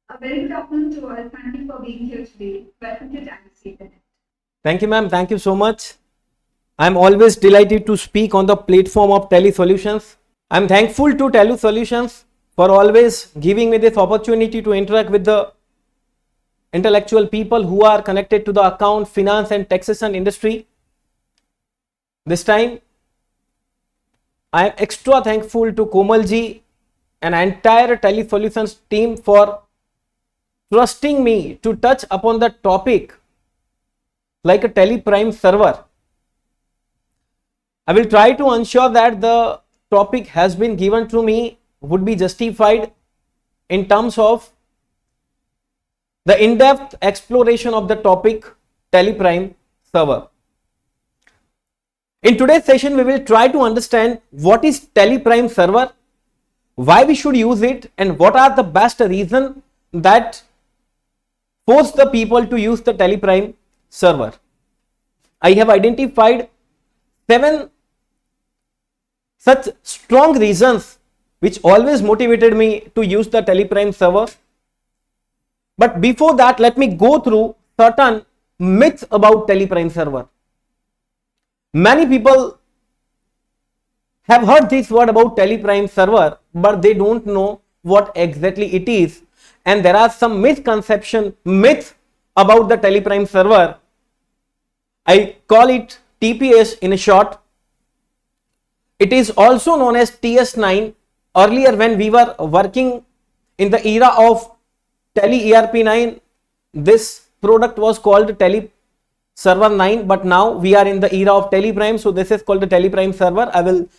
A very good afternoon to all. Thank you for being here today. Welcome to Dynasty Internet. Thank you, ma'am. Thank you so much. I'm always delighted to speak on the platform of Tele Solutions. I'm thankful to Tele Solutions for always giving me this opportunity to interact with the intellectual people who are connected to the account, finance, and taxation industry. This time, I am extra thankful to Komalji and entire Tele Solutions team for trusting me to touch upon the topic like a Teleprime server. I will try to ensure that the topic has been given to me would be justified in terms of the in-depth exploration of the topic Teleprime server. In today's session, we will try to understand what is Teleprime server, why we should use it, and what are the best reasons that force the people to use the Teleprime server. I have identified 7 such strong reasons which always motivated me to use the Teleprime server. But before that, let me go through certain myths about Teleprime server. Many people have heard this word about Teleprime server, but they don't know what exactly it is. And there are some myths about the Teleprime server. I call it TPS in short. It is also known as TS9. Earlier, when we were working in the era of Tele ERP9, this product was called Tele Server 9, but now we are in the era of Teleprime, so this is called the Teleprime server. I will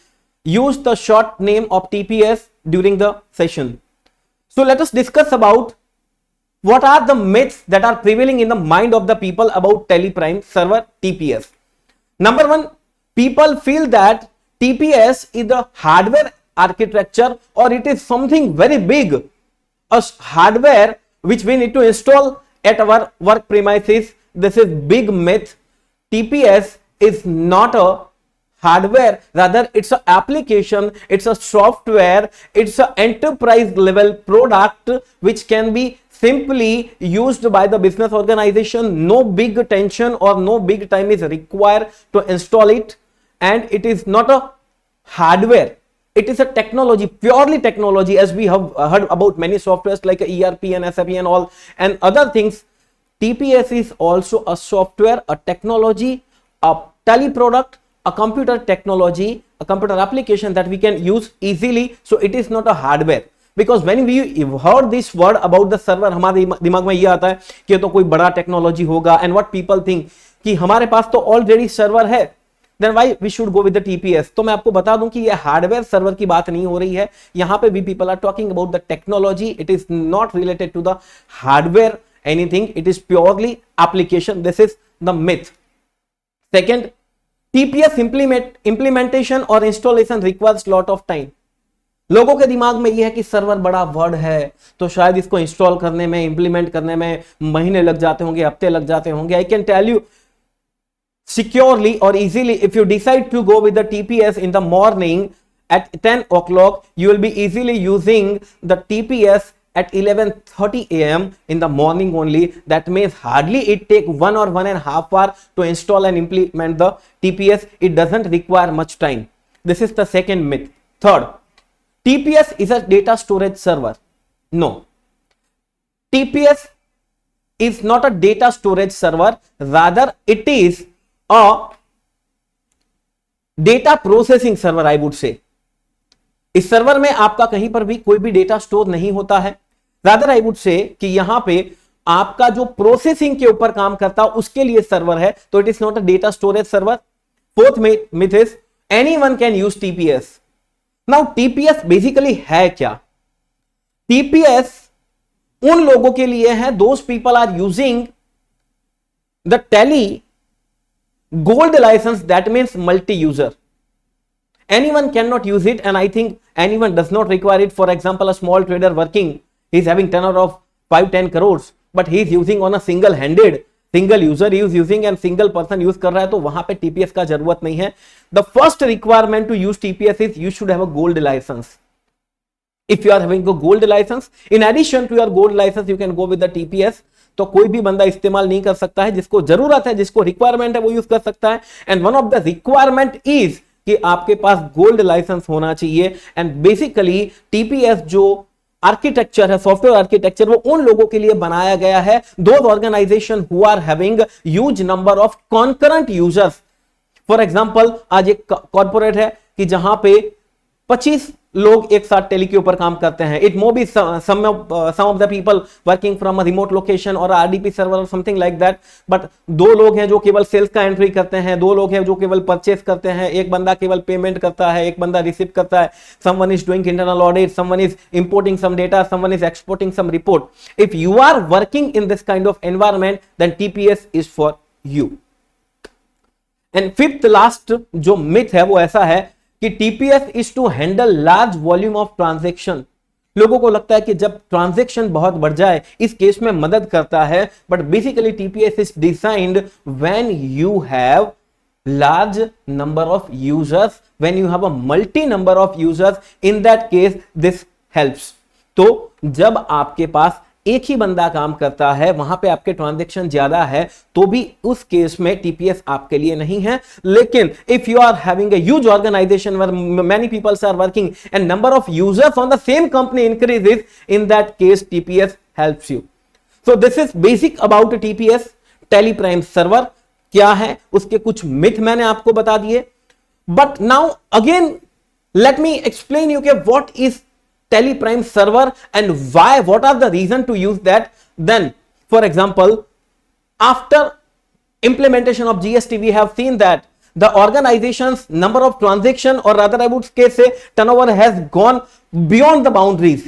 use the short name of TPS during the session. So let us discuss about what are the myths that are prevailing in the mind of the people about Teleprime server TPS. Number 1, people feel that TPS is the hardware architecture, or it is something very big, a hardware which we need to install at our work premises. This is big myth. TPS is not a hardware, rather it's an application, it's a software, it's an enterprise level product which can be simply used by the business organization. No big tension or no big time is required to install it, and it is not a hardware. It is a technology, purely technology, as we have heard about many softwares like ERP and SAP and all and other things. TPS is also a software, a technology, a tele product, a computer technology, a computer application that we can use easily. So it is not a hardware. Because when we heard this word about the server, हमारे दिमाग में ये आता है कि तो कोई बड़ा टेक्नोलॉजी होगा, and what people think कि हमारे पास तो ऑलरेडी सर्वर है, then why we should go with the TPS. तो मैं आपको बता दूं कि ये हार्डवेयर सर्वर की बात नहीं हो रही है. यहाँ पे भी people are talking about the technology. It is not related to the hardware anything. It is purely application. This is the myth. Second, TPS implementation or installation requires lot of time. लोगों के दिमाग में यह है कि server बड़ा word है, तो शायद इसको इंस्टॉल करने में, इंप्लीमेंट करने में महीने लग जाते होंगे, हफ्ते लग जाते होंगे. I can tell you securely or easily, if you decide to go with the TPS in the morning at 10 o'clock, you will be easily using the TPS at 11:30 a.m. in the morning only. That means hardly it take 1 or 1.5 hours to install and implement the TPS. It doesn't require much time. This is the second myth. Third, TPS is a data storage server. No, TPS is not a data storage server, rather it is a data processing server. I would से इस server में आपका कहीं पर भी कोई भी data store नहीं होता है. रादर आई वुड से कि यहां पे आपका जो प्रोसेसिंग के ऊपर काम करता है उसके लिए सर्वर है, तो it is not a data storage server. Fourth myth is anyone can use TPS. Now TPS basically है क्या? टीपीएस उन लोगों के लिए है, those people are using the Tally gold license, that means multi-user. Anyone cannot use it, and I think anyone does not require it. For example, a small trader working, he is having turnover of 5-10 crores, but he is using on a single-handed, single user he is using and single person use कर रहा है, तो वहां पे TPS का जरूरत नहीं है. The first requirement to use TPS is you should have a gold license. If you are having a gold license, in addition to your gold license, you can go with the TPS. तो कोई भी बंदा इस्तेमाल नहीं कर सकता है, जिसको जरूरत है, जिसको रिक्वायरमेंट है, वो यूज कर सकता है. And one of the requirement is कि आपके पास गोल्ड लाइसेंस होना चाहिए. एंड बेसिकली टीपीएस जो आर्किटेक्चर है, सॉफ्टवेयर आर्किटेक्चर, वो उन लोगों के लिए बनाया गया है, those organisation who are having huge number of concurrent users. For example, आज एक कॉर्पोरेट है कि जहां पे 25 लोग एक साथ टेली के ऊपर काम करते हैं. It may be some of the people working from a remote location और आरडीपी सर्वर और समथिंग लाइक दैट. बट 2 लोग हैं जो केवल सेल्स का एंट्री करते हैं, 2 लोग हैं जो केवल परचेस करते हैं, एक बंदा केवल पेमेंट करता है, एक बंदा रिसीव करता है. Someone is doing internal audit, someone is importing some data, someone is exporting some report. If you are working in this kind of environment, then TPS is for you. And fifth last जो myth है वो ऐसा है कि TPS is to handle large volume of transaction. लोगों को लगता है कि जब ट्रांजैक्शन बहुत बढ़ जाए इस केस में मदद करता है, but basically TPS is designed when you have large number of users, when you have a multi number of users, in that case this helps. तो जब आपके पास एक ही बंदा काम करता है, वहां पे आपके ट्रांजैक्शन ज्यादा है, तो भी उस केस में टीपीएस आपके लिए नहीं है. लेकिन if you are having a huge organization where many peoples are working and number of users on the same company increases, in that case TPS helps you. So this is basic about TPS. Teleprime server क्या है, उसके कुछ myth मैंने आपको बता दिए. But now again let me explain you के what is Teleprime server and why, what are the reason to use that. Then for example, after implementation of GST, we have seen that the organization's number of transaction, or rather I would say turnover, has gone beyond the boundaries.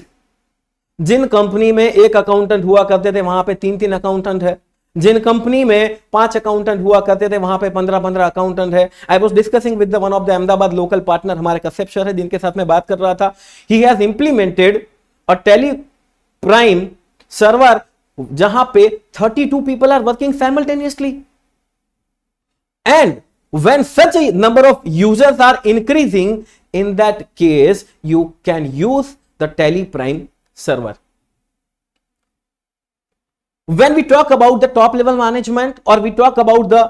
जिन company में एक accountant हुआ करते थे वहां पे 3 accountant है, जिन company में 5 अकाउंटेंट हुआ करते थे वहां पे 15 अकाउंटेंट है. I was discussing with one of the Ahmedabad local partner, हमारे कश्यप सर है जिनके साथ मैं बात कर रहा था. He has implemented a TallyPrime server जहां पे 32 people are working simultaneously. And when such a number of users are increasing, in that case you can use the Teleprime server. When we talk about the top level management, or we talk about the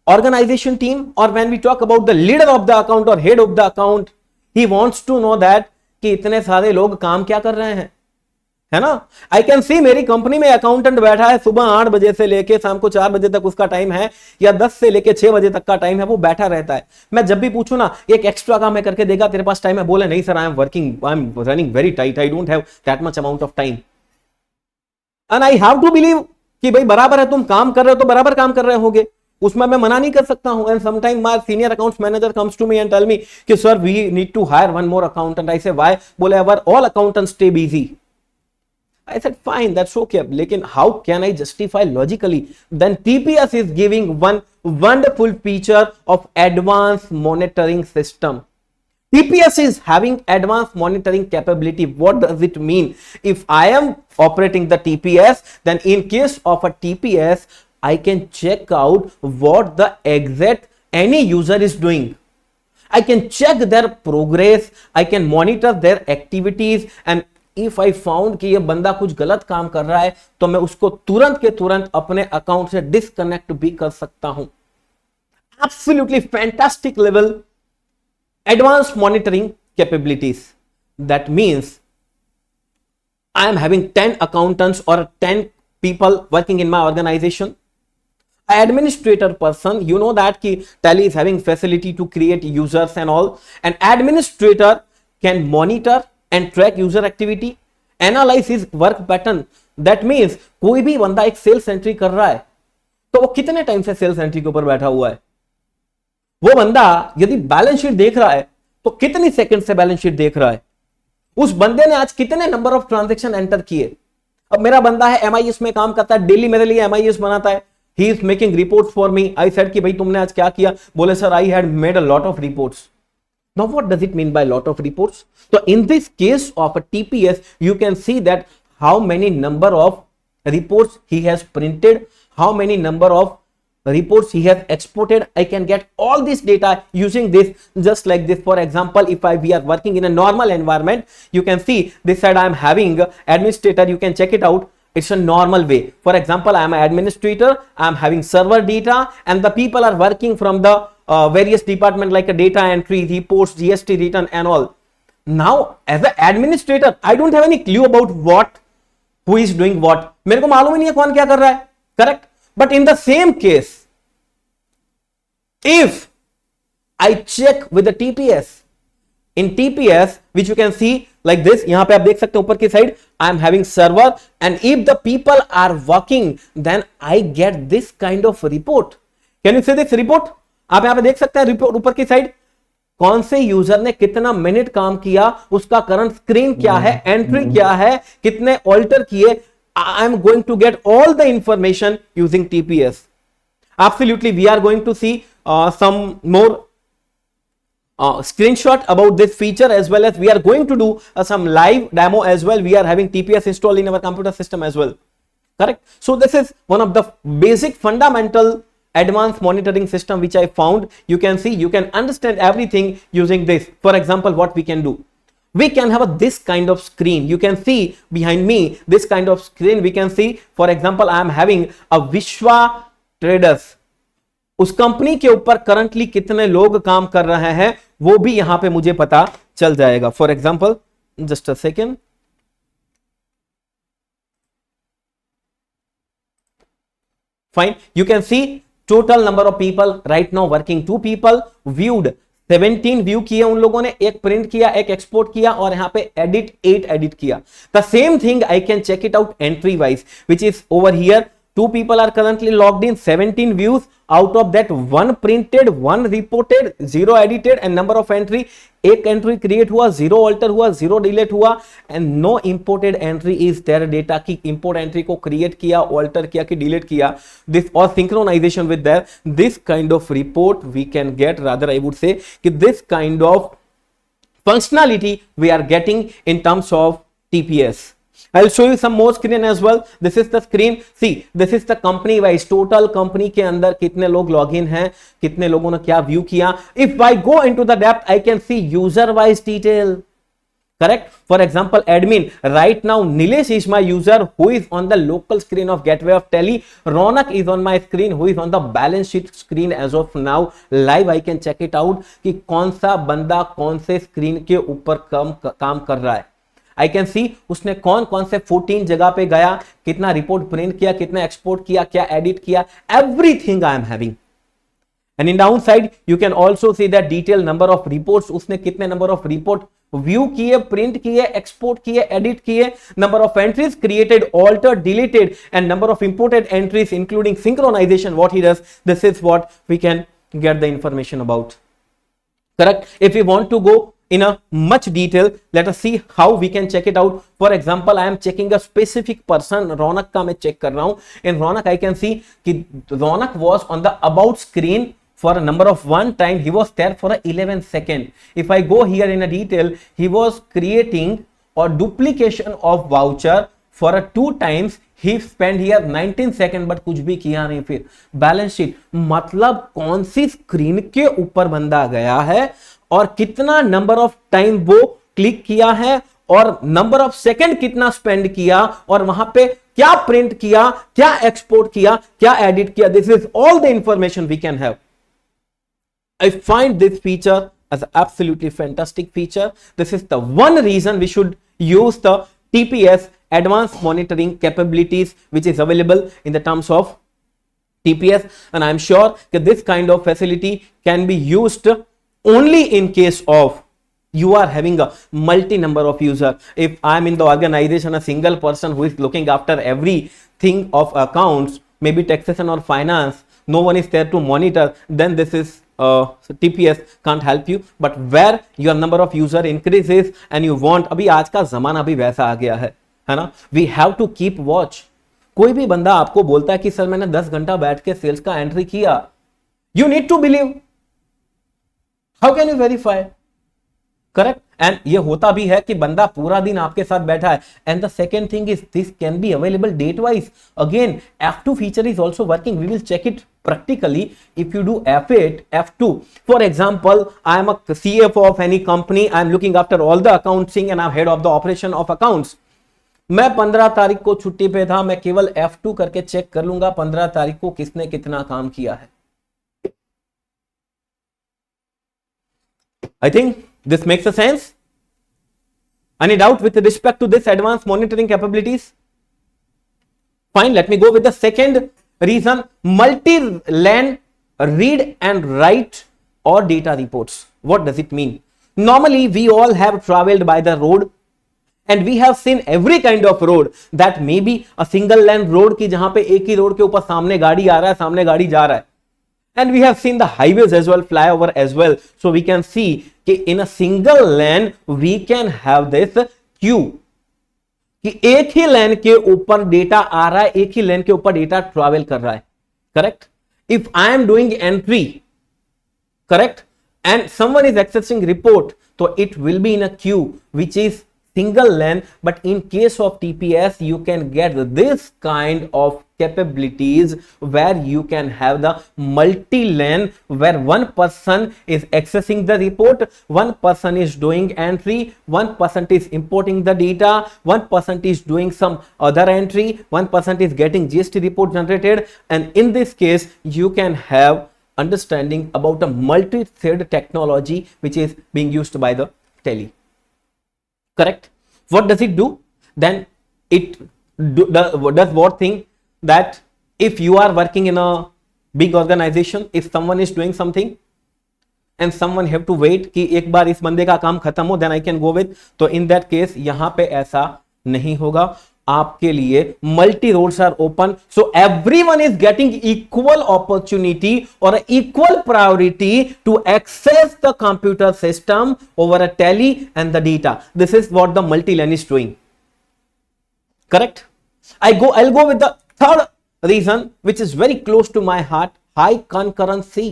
organization team, or when we talk about the leader of the account or head of the account, he wants to know that कि इतने सारे लोग काम क्या कर रहे हैं, है ना. आई कैन सी मेरी कंपनी में अकाउंटेंट बैठा है, सुबह 8 बजे से लेके शाम को 4 बजे तक उसका टाइम है, या 10 से लेके 6 बजे तक का टाइम है, वो बैठा रहता है. मैं जब भी पूछूं ना एक एक्स्ट्रा काम है करके देगा, तेरे पास टाइम है, बोले नहीं sir, I am working, I am running very tight, I don't have that much amount of time. And I have to believe कि भाई बराबर है, तुम काम कर रहे हो तो बराबर काम कर रहे होगे, उसमें मैं मना नहीं कर सकता हूं. And sometime my senior accounts manager comes to me and tell me कि sir we need to hire one more accountant. I say why? बोले our all accountants stay busy. I said fine, that's okay. लेकिन how can I justify logically? Then TPS is giving one wonderful feature of advanced monitoring system. TPS is having advanced monitoring capability. What does it mean? If I am operating the TPS, then in case of a TPS, I can check out what the exact any user is doing. I can check their progress. I can monitor their activities, and if I found कि ये बंदा कुछ गलत काम कर रहा है तो मैं उसको तुरंत के तुरंत अपने अकाउंट से डिस्कनेक्ट भी कर सकता हूं. Absolutely fantastic level advanced monitoring capabilities. That means I am having 10 accountants or 10 people working in my organization. An administrator person, you know that ki Tally is having facility to create users and all. An administrator can monitor and track user activity, analyze his work pattern. That means कोई भी बंदा एक sales entry कर रहा है तो वो कितने टाइम से सेल्स एंट्री के ऊपर बैठा हुआ है, वो बंदा यदि बैलेंस शीट देख रहा है तो कितनी सेकंड से बैलेंस शीट देख रहा है, उस बंदे ने आज कितने नंबर ऑफ ट्रांजैक्शन एंटर किए. अब मेरा बंदा है एमआईएस में काम करता है, डेली मेरे लिए एमआईएस बनाता है, he is making reports for me. I said कि भाई तुमने आज क्या किया, बोले sir I had made a lot of reports. Now what does it mean by lot of reports? So in this case of a TPS, you can see that how many number of reports he has printed, how many number of reports he has exported, I can get all this data using this, just like this. For example, if we are working in a normal environment, you can see this side I am having administrator, you can check it out. It's a normal way. For example, I am an administrator, I am having server data, and the people are working from the various department like a data entry, reports, GST return and all. Now as an administrator, I don't have any clue about who is doing what. मेरे को मालूम ही नहीं है कौन क्या कर रहा है, correct? But in the same case, if I check with the TPS, in TPS, which you can see like this, यहां पे आप देख सकते हैं ऊपर की side, I am having server, and if the people are working, then I get this kind of report. Can you see this report? आप यहां पे देख सकते हैं रिपोर्ट ऊपर की साइड, कौन से यूजर ने कितना मिनट काम किया, उसका करंट स्क्रीन क्या है, एंट्री क्या है, कितने ऑल्टर किए. I am going to get all the information using TPS. Absolutely, we are going to see some more screenshot about this feature, as well as we are going to do some live demo as well. We are having TPS installed in our computer system as well. Correct? So this is one of the basic fundamental advanced monitoring system which I found. You can see, you can understand everything using this. For example, what we can do, we can have this kind of screen. You can see behind me this kind of screen. We can see, for example, I am having a Vishwa Traders. उस company के ऊपर currently कितने लोग काम कर रहे हैं वो भी यहां पे मुझे पता चल जाएगा. For example, just a second, fine, you can C total number of people right now working, 2 people, viewed 17 view किए उन लोगों ने, एक प्रिंट किया, एक एक्सपोर्ट किया, और यहां पे एडिट 8 एडिट किया. The same thing I can check it out entry wise, which is over here. 2 people are currently logged in, 17 views, out of that 1 printed, 1 reported, 0 edited, and number of entry, एक entry create हुआ, 0 alter हुआ, 0 delete हुआ, and no imported entry is there. Data की import entry को create किया, alter किया कि delete किया, दिस और synchronization with there. This kind of report we can get, rather I would say कि this kind of functionality we are getting in terms of TPS. I'll show you some more screen as well. This is the screen. See, this is the company wise, total company के अंदर कितने लोग login हैं, कितने लोगों ने क्या view किया. If I go into the depth, I can see user wise detail. Correct? For example, admin. Right now, Nilesh is my user who is on the local screen of Gateway of Tele. Ronak is on my screen who is on the balance sheet screen as of now. Live I can check it out कि कौन सा बंदा कौन से screen के ऊपर काम कर रहा है. I can see उसने कौन कौन से 14 जगह पे गया, कितना रिपोर्ट प्रिंट किया, कितना एक्सपोर्ट किया, क्या एडिट किया. Everything I am having. And in downside, you can also see the detailed number of reports. उसने कितने number of report व्यू किए, प्रिंट किए, एक्सपोर्ट किए, एडिट किए, number of entries created, altered, deleted, and number of imported entries including synchronisation. What he does, this is what we can get the information about. Correct? If we want to go in a much detail, let us see how we can check it out. For example, I am checking a specific person. Ronak का मैं check कर रहा हूं. In Ronak I can see कि Ronak was on the about screen for a number of one time. He was there for 11 seconds. If I go here in a detail, he was creating or duplication of voucher for a 2 times. He spent here 19 seconds, but कुछ भी किया नहीं. फिर balance sheet, मतलब कौन सी screen के ऊपर बंदा गया है और कितना नंबर ऑफ टाइम वो क्लिक किया है और नंबर ऑफ सेकंड कितना स्पेंड किया और वहां पे क्या प्रिंट किया, क्या एक्सपोर्ट किया, क्या एडिट किया. This is all the information we can have. I find this feature as an absolutely fantastic feature. This is the one reason we should use the TPS advanced monitoring capabilities which is available in the terms of TPS, and I am sure that this kind of facility can be used only in case of you are having a multi number of user. If I am in the organization, a single person who is looking after everything of accounts, maybe taxation or finance, no one is there to monitor, then this is so TPS can't help you. But where your number of user increases and you want, अभी आज का जमाना भी वैसा आ गया है ना, we have to keep watch. कोई भी बंदा आपको बोलता है कि सर मैंने 10 घंटा बैठ के सेल्स का एंट्री किया, you need to believe. How can you verify? Correct? And ये होता भी है कि बंदा पूरा दिन आपके साथ बैठा है. And the second thing is this can be available date wise. Again F2 feature is also working. We will check it practically if you do F8, F2. For example, I am a CFO of any company. I am looking after all the accounting and I'm head of the operation of accounts. मैं 15 तारीख को छुट्टी पे था. मैं केवल F2 करके check कर लूंगा 15 तारीख को किसने कितना काम किया है. I think this makes a sense. Any doubt with respect to this advanced monitoring capabilities? Fine, let me go with the second reason. Multi-LAN read and write or data reports. What does it mean? Normally, we all have traveled by the road and we have seen every kind of road. That may be a single lane road की जहां पे एक ही road के ऊपर सामने गाड़ी आ रहा है, सामने गाड़ी जा रहा है. And we have seen the highways as well, flyover as well. So we can see कि in a single lane we can have this queue कि एक ही लेन के ऊपर डेटा आ रहा है, एक ही लेन के ऊपर डेटा ट्रैवल कर रहा है. Correct. If I am doing entry, correct, and someone is accessing report, तो it will be in a queue which is single LAN. But in case of TPS, you can get this kind of capabilities where you can have the multi-LAN, where one person is accessing the report, one person is doing entry, one person is importing the data, one person is doing some other entry, one person is getting GST report generated. And in this case, you can have understanding about a multi-thread technology which is being used by the tele. Correct. What does it do? Then it does what thing, that if you are working in a big organization, if someone is doing something and someone have to wait कि एक बार इस बंदे का काम खत्म हो, then I can go with, तो in that case यहां पे ऐसा नहीं होगा. आपके लिए multi roads are open, so everyone is getting equal opportunity और equal priority to access the computer system over a Tally and the data. This is what the multi LAN is doing. Correct. I'll go with the third reason which is very close to my heart, high concurrency.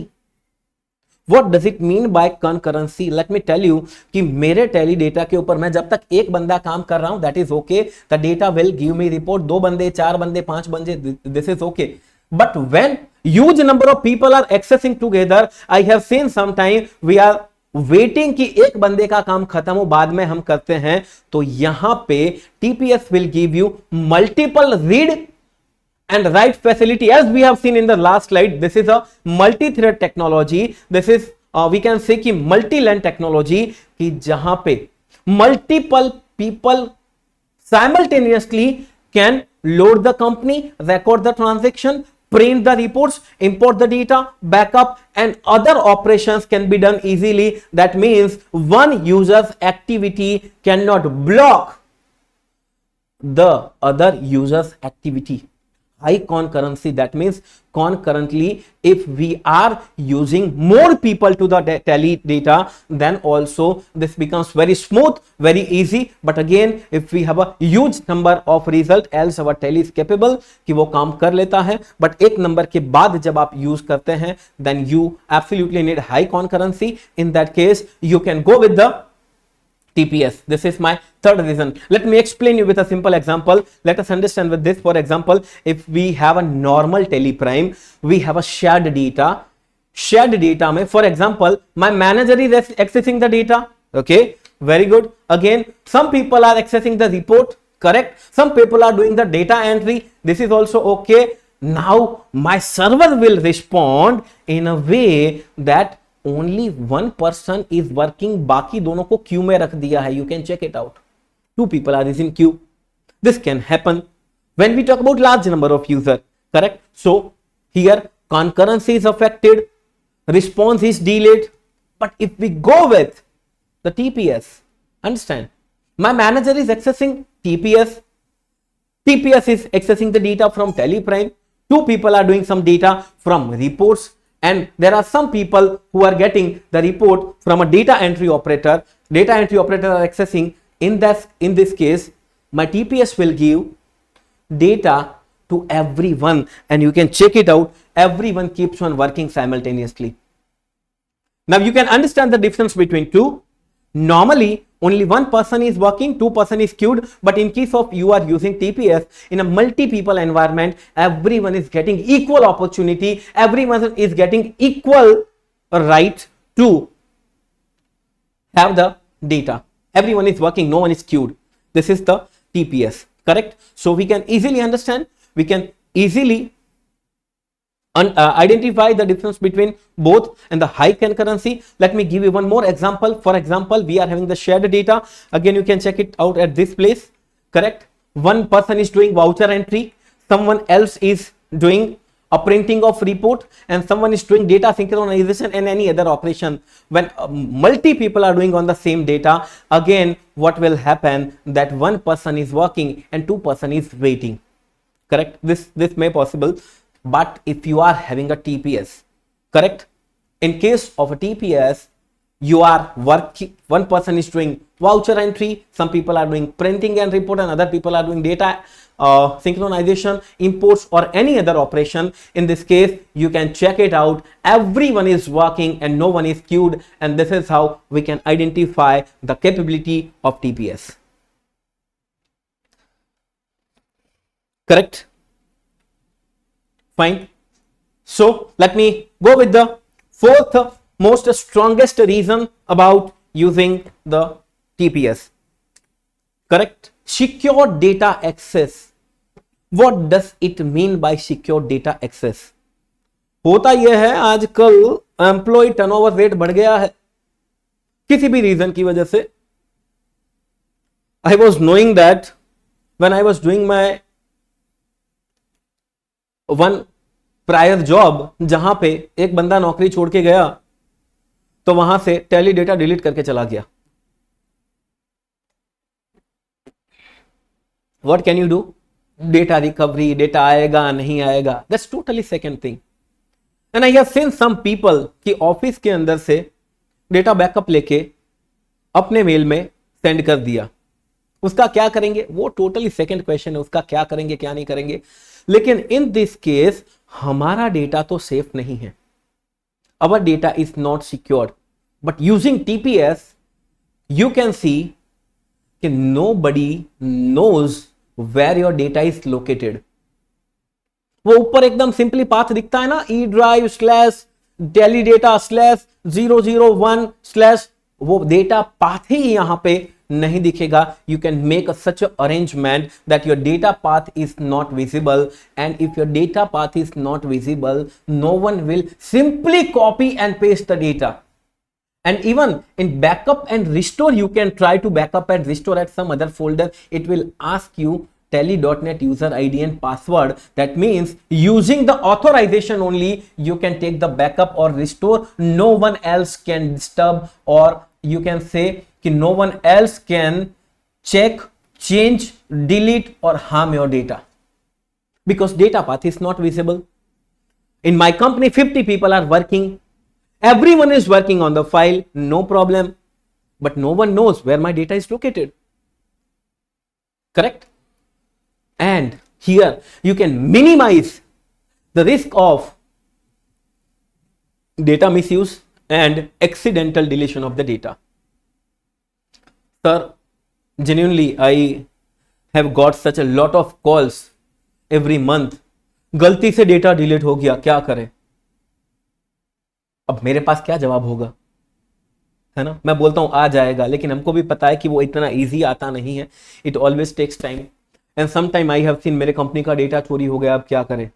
What does it mean by concurrency? Let me tell you कि मेरे tele data के ऊपर मैं जब तक एक बंदा काम कर रहा हूं, that is okay, the data will give me report. 2 बंदे, 4 बंदे, 5 बंदे, this is okay. But when huge number of people are accessing together, I have seen sometime we are waiting कि एक बंदे का काम खत्म हो, बाद में हम करते हैं. तो यहां पे TPS will give you multiple read and write facility, as we have seen in the last slide. This is a multi-thread technology. This is we can say कि multi-LAN technology कि जहां पे multiple people simultaneously can load the company, record the transaction, print the reports, import the data, backup, and other operations can be done easily. That means one user's activity cannot block the other user's activity. High concurrency, that means concurrently if we are using more people to the tele data, then also this becomes very smooth, very easy. But again, if we have a huge number of result, else our tele is capable कि वो काम कर लेता है. But एक number के बाद जब आप यूज करते हैं, then you absolutely need high concurrency. In that case, you can go with the TPS. This is my third reason. Let me explain you with a simple example. Let us understand with this. For example, if we have a normal teleprime, we have a shared data. Shared data mein, for example, my manager is accessing the data. Okay, very good. Again, some people are accessing the report. Correct. Some people are doing the data entry. This is also okay. Now my server will respond in a way that only one person is working, बाकी दोनों को Q में रख दिया है. You can check it out. 2 people are in queue. This can happen when we talk about large number of user. Correct. So here concurrency is affected, response is delayed. But if we go with the TPS, understand, my manager is accessing TPS. TPS is accessing the data from Teleprime. 2 people are doing some data from reports. And there are some people who are getting the report from a data entry operator. Data entry operator are accessing. In this case, my TPS will give data to everyone, and you can check it out. Everyone keeps on working simultaneously. Now you can understand the difference between two. Normally, only one person is working, two person is queued. But in case of you are using TPS in a multi-people environment, everyone is getting equal opportunity, everyone is getting equal right to have the data. Everyone is working, no one is queued. This is the TPS, correct? So we can easily understand, we can easily identify the difference between both and the high concurrency. Let me give you one more example. For example, we are having the shared data. Again, you can check it out at this place, correct? One person is doing voucher entry, someone else is doing a printing of report, and someone is doing data synchronization and any other operation. When multi people are doing on the same data, again, what will happen that one person is working and two person is waiting, correct? This may possible. But if you are having a TPS, correct? In case of a TPS, you are working, one person is doing voucher entry, some people are doing printing and report, and other people are doing data synchronization, imports, or any other operation. In this case, you can check it out. Everyone is working and no one is queued, and this is how we can identify the capability of TPS. Correct? Fine. So let me go with the fourth most strongest reason about using the TPS. Correct? Secure data access. What does it mean by secure data access? होता यह है आजकल employee turnover rate बढ़ गया है किसी भी reason की वजह से. I was knowing that when I was doing my one prior job, जहां पे एक बंदा नौकरी छोड़ के गया तो वहां से टैली डेटा डिलीट करके चला गया. What can you do? Data recovery, data आएगा नहीं आएगा, that's totally second thing. And I have seen some people कि ऑफिस के अंदर से डेटा बैकअप लेके अपने मेल में सेंड कर दिया. उसका क्या करेंगे वो टोटली सेकंड क्वेश्चन है, उसका क्या करेंगे क्या नहीं करेंगे. लेकिन इन दिस केस हमारा डेटा तो सेफ नहीं है, our data is not secured. But using TPS you can see कि nobody knows where your data is located. वो ऊपर एकदम सिंपली पाथ दिखता है ना, E drive slash daily data slash 001 slash, वो डेटा पाथ ही यहां पे नहीं दिखेगा. You can make such a arrangement that your data path is not visible, and if your data path is not visible, no one will simply copy and paste the data. And even in backup and restore, you can try to backup and restore at some other folder. It will ask you tally.net user ID and password. That means using the authorization only you can take the backup or restore. No one else can disturb, or you can say कि no one else can check, change, delete or harm your data because data path is not visible. In my company 50 people are working, everyone is working on the file, no problem, but no one knows where my data is located. Correct? And here you can minimize the risk of data misuse and accidental deletion of the data. Sir, genuinely I have got such a lot of calls every month. गलती से data delete हो गया, क्या करें? अब मेरे पास क्या जवाब होगा, है ना? मैं बोलता हूं आ जाएगा, लेकिन हमको भी पता है कि वो इतना इजी आता नहीं है. It always takes time and some time I have seen मेरे कंपनी का डेटा चोरी हो गया, अब क्या करें?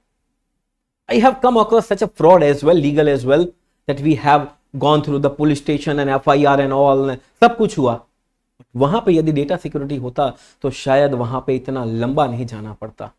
I have come across such a fraud as well, legal as well, that we have gone through the police station and FIR and all, सब कुछ हुआ. वहां पे यदि डेटा सिक्योरिटी होता तो शायद वहां पे इतना लंबा नहीं जाना पड़ता.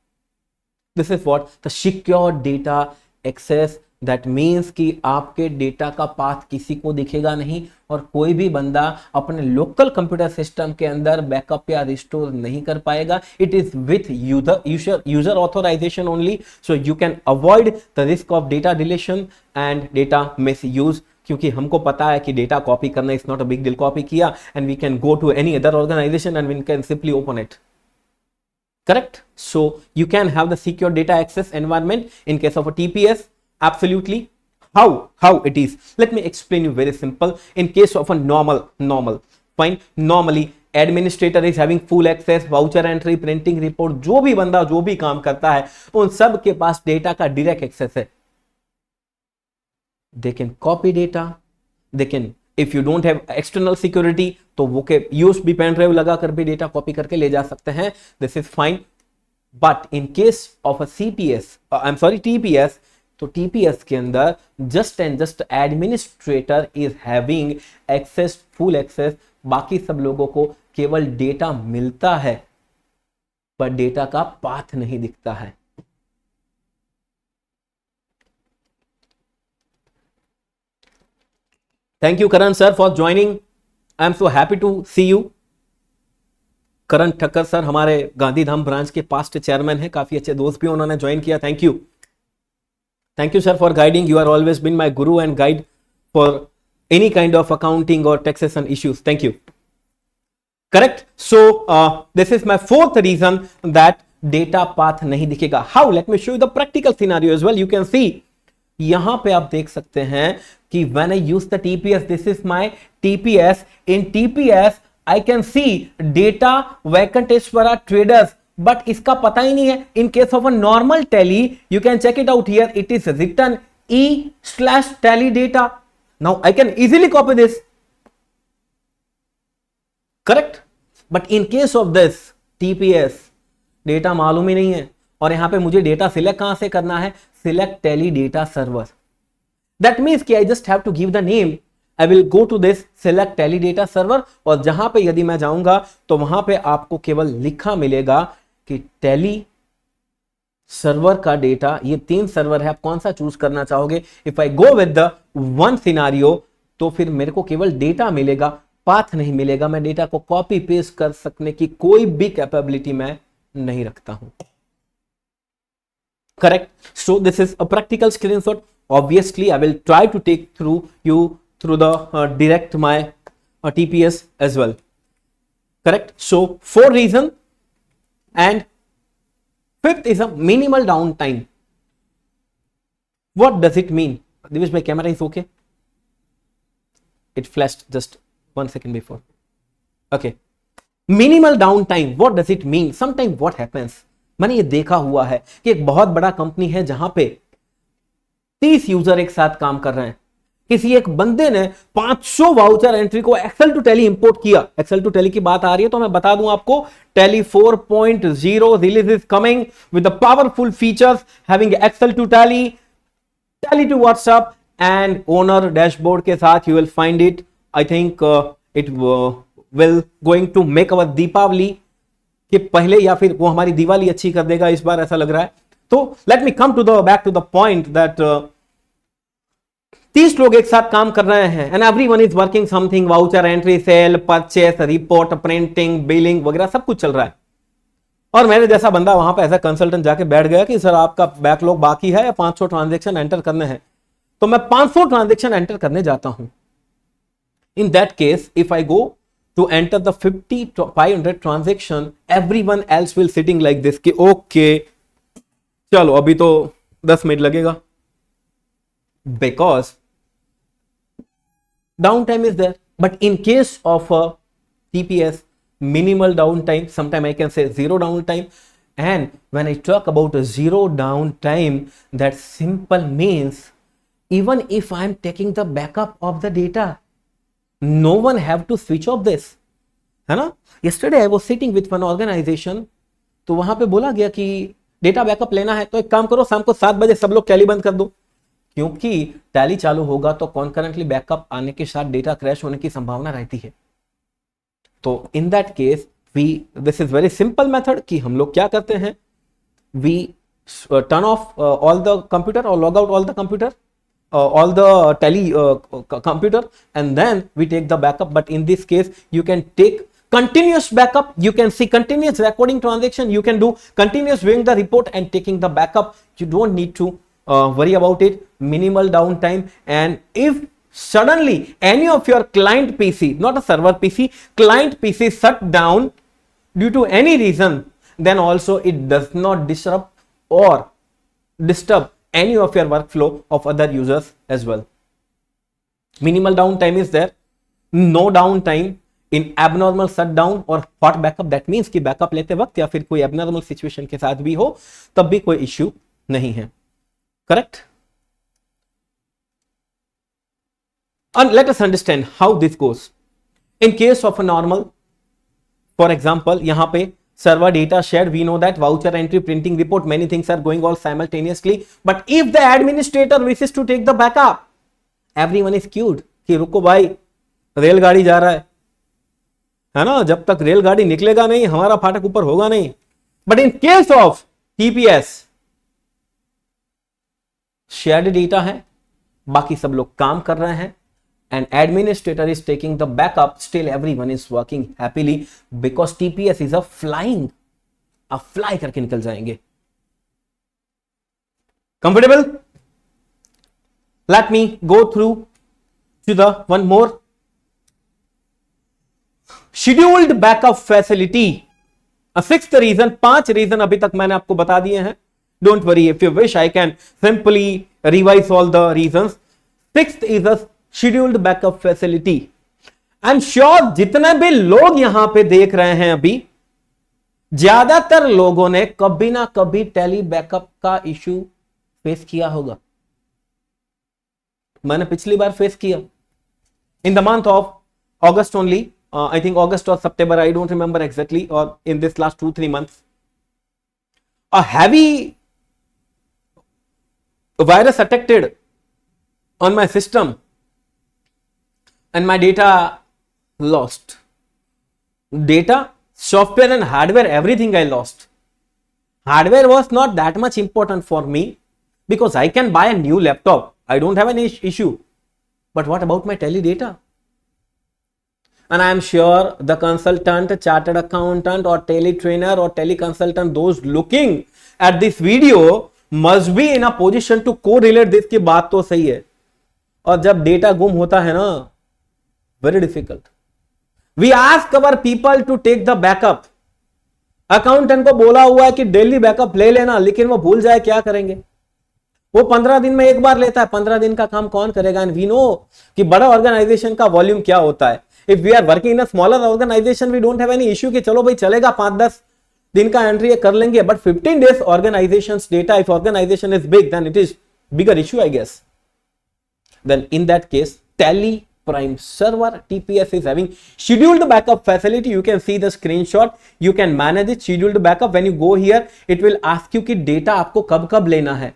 This is what the secure data access. That means कि आपके डेटा का पाथ किसी को दिखेगा नहीं और कोई भी बंदा अपने लोकल कंप्यूटर सिस्टम के अंदर बैकअप या रिस्टोर नहीं कर पाएगा. It is with user authorization only, so you can avoid the risk of data deletion and data misuse. क्योंकि हमको पता है कि डेटा कॉपी करना is not a big deal. Copy किया and we can go to any other organization and we can simply open it. Correct? So you can have the secure data access environment in case of a TPS. Absolutely. How it is? Let me explain you very simple. In case of a normal, fine. Normally administrator is having full access, voucher entry, printing report, जो भी बंदा जो भी काम करता है उन सब के पास डेटा का डायरेक्ट एक्सेस है. They can copy data, they can, if you don't have external security तो वो के यूएसबी पेन ड्राइव लगाकर भी डेटा कॉपी करके ले जा सकते हैं. This is fine. But in case of a CPS, I am sorry TPS, तो टीपीएस के अंदर just and just administrator is having access, full access. बाकी सब लोगों को केवल डेटा मिलता है पर डेटा का पाथ नहीं दिखता है. Thank you Karan sir for joining. I am so happy to see you. Karan Thakkar sir हमारे गांधीधाम ब्रांच के पास्ट चेयरमैन हैं, काफी अच्छे दोस्त भी उन्होंने ज्वाइन किया. Thank you. Thank you, sir, for guiding. You are always been my guru and guide for any kind of accounting or taxation issues. Thank you. Correct. So, this is my fourth reason that data path नहीं दिखेगा. How? Let me show you the practical scenario as well. You can see. यहां पे आप देख सकते हैं कि when I use the TPS, this is my TPS. In TPS, I can see data vacant is for our traders. But इसका पता ही नहीं है. In case of a normal Tally you can check it out here, it is written E/tally data. Now I can easily copy this. Correct. But in case of this TPS data मालूम ही नहीं है और यहां पे मुझे data select कहां से करना है, select Tally data server. That means कि I just have to give the name. I will go to this select Tally data server और जहां पे यदि मैं जाऊंगा तो वहां पे आपको केवल लिखा मिलेगा कि टैली सर्वर का डेटा, ये 3 सर्वर है, आप कौन सा चूज करना चाहोगे. If I go with the one scenario तो फिर मेरे को केवल डेटा मिलेगा, पाथ नहीं मिलेगा. मैं डेटा को कॉपी पेस्ट कर सकने की कोई भी कैपेबिलिटी मैं नहीं रखता हूं. Correct. So this is a practical screenshot. Obviously I will try to take through you through the direct my TPS as well. Correct. So 4 reason, and fifth is a minimal downtime. What does it mean? Divish, my camera is okay. It flashed just 1 second before. Okay. Minimal downtime. What does it mean? Sometimes what happens? मैंने ये देखा हुआ है कि एक बहुत बड़ा company है जहां पे 30 यूजर एक साथ काम कर रहे हैं. किसी एक बंदे ने 500 वाउचर एंट्री को एक्सेल टू टैली इंपोर्ट किया. एक्सेल टू टैली की बात आ रही है तो मैं बता दूं आपको, Tally 4.0 release is coming with the powerful features having Excel to Tally, Tally to WhatsApp and owner dashboard के साथ. You will find it. I think it will going to make our Deepawali के पहले या फिर वो हमारी दिवाली अच्छी कर देगा इस बार, ऐसा लग रहा है. तो let me come to the back to the point that 30 लोग एक साथ काम कर रहे हैं and everyone is working something. Voucher entry, sale, purchase, report, printing, billing वगैरह सब कुछ चल रहा है. और मेरे जैसा बंदा वहां पे एज अ कंसल्टेंट जाके बैठ गया कि सर आपका बैकलॉग बाकी है या 500 ट्रांजेक्शन एंटर करने हैं. तो मैं 500 ट्रांजेक्शन एंटर करने जाता हूं. In that case if I go to enter the 500 transaction, everyone else will sitting like this कि ओके चलो अभी तो 10 मिनट लगेगा. Because downtime is there, but in case of a TPS, minimal downtime, sometime I can say zero downtime. And when I talk about a zero downtime, that simple means even if I am taking the backup of the data, no one have to switch off this, है ना. Yesterday I was sitting with one organization, तो वहां पे बोला गया कि data backup लेना है तो एक काम करो, शाम को 7 बजे सब लोग टैली बंद कर दो, क्योंकि टैली चालू होगा तो कॉन्करेंटली बैकअप आने के साथ डेटा क्रैश होने की संभावना रहती है. तो in that case this is very simple method कि हम लोग क्या करते हैं, we turn off all the computer और log out all the computer, all the tally computer, and then we take the backup. But in this case you can take continuous backup, you can see continuous recording transaction, you can do continuous viewing the report and taking the backup. You don't need to worry about it. Minimal downtime. And if suddenly any of your client PC, not a server PC, client PC shut down due to any reason, then also it does not disrupt or disturb any of your workflow of other users as well. Minimal downtime is there. No downtime in abnormal shutdown और hot backup, that means कि backup लेते वक्त या फिर कोई abnormal situation के साथ भी हो तब भी कोई इश्यू नहीं है. Correct. And let us understand how this goes. In case of a normal, for example, यहाँ पे server data shared, we know that voucher entry, printing report, many things are going all simultaneously. But if the administrator wishes to take the backup, everyone is queued कि रुको भाई, रेलगाड़ी जा रहा है ना, जब तक रेलगाड़ी निकलेगा नहीं हमारा फाटक ऊपर होगा नहीं. But in case of TPS, shared data है, बाकी सब लोग काम कर रहे हैं, and administrator is taking the backup, still everyone is working happily because TPS is a fly करके निकल जाएंगे. Comfortable? Let me go through to the one more. Scheduled backup facility. A sixth reason, 5 reason अभी तक मैंने आपको बता दिए हैं. Don't worry, if you wish I can simply revise all the reasons. Sixth is a scheduled backup facility. I am sure जितने भी लोग यहां पे देख रहे हैं अभी, ज्यादातर लोगों ने कभी ना कभी टेली बैकअप का इश्यू फेस किया होगा. मैंने पिछली बार फेस किया in the month of August only. I think August और सितंबर, आई डोंट रिमेंबर एग्जैक्टली, और in this last 2-3 months a heavy virus attacked on my system and my data lost. Data, software and hardware, everything I lost. Hardware was not that much important for me because I can buy a new laptop. I don't have any issue. But what about my tele data? And I am sure the consultant, chartered accountant or tele trainer or tele consultant, those looking at this video must be in a position to correlate this. की बात तो सही है. और जब data गुम होता है ना, very difficult. We ask our people to take the backup. Accountant को बोला हुआ है कि डेली बैकअप ले लेना, लेकिन वो भूल जाए, क्या करेंगे? वो 15 दिन में एक बार लेता है. 15 दिन का काम कौन करेगा? एंड वी नो कि बड़ा ऑर्गेनाइजेशन का वॉल्यूम क्या होता है. If we are working in a smaller organisation we don't have any issue कि चलो भाई चलेगा, 5-10 दिन का एंट्री कर लेंगे. But 15 days organisations data, if organisation is big then it is bigger issue I guess. Then in that case, Tele Prime Server TPS is having scheduled backup facility. You can see the screenshot. You can manage it. Scheduled backup. When you go here, it will ask you कि data आपको कब कब लेना है.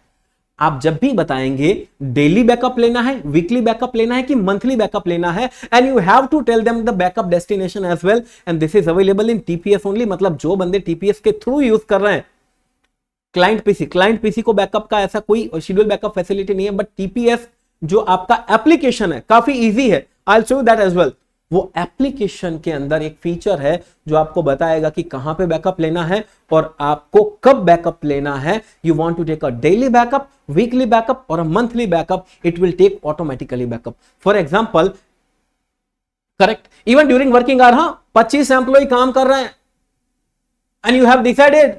आप जब भी बताएंगे डेली बैकअप लेना है, वीकली बैकअप लेना है कि मंथली बैकअप लेना है, and you have to tell them the backup destination as well, and this is available in TPS only. मतलब जो बंदे TPS के थ्रू यूज कर रहे हैं, क्लाइंट पीसी को बैकअप का ऐसा कोई शेड्यूल बैकअप फैसिलिटी नहीं है. बट TPS जो आपका एप्लीकेशन है काफी इजी है. I will show you that as well. वो एप्लीकेशन के अंदर एक फीचर है जो आपको बताएगा कि कहां पे बैकअप लेना है और आपको कब बैकअप लेना है. You want to take a daily backup, weekly backup और a monthly backup, it will take automatically backup. For example, correct, even during working hour, हाँ 25 एम्प्लॉय काम कर रहे हैं एंड यू हैव डिसाइडेड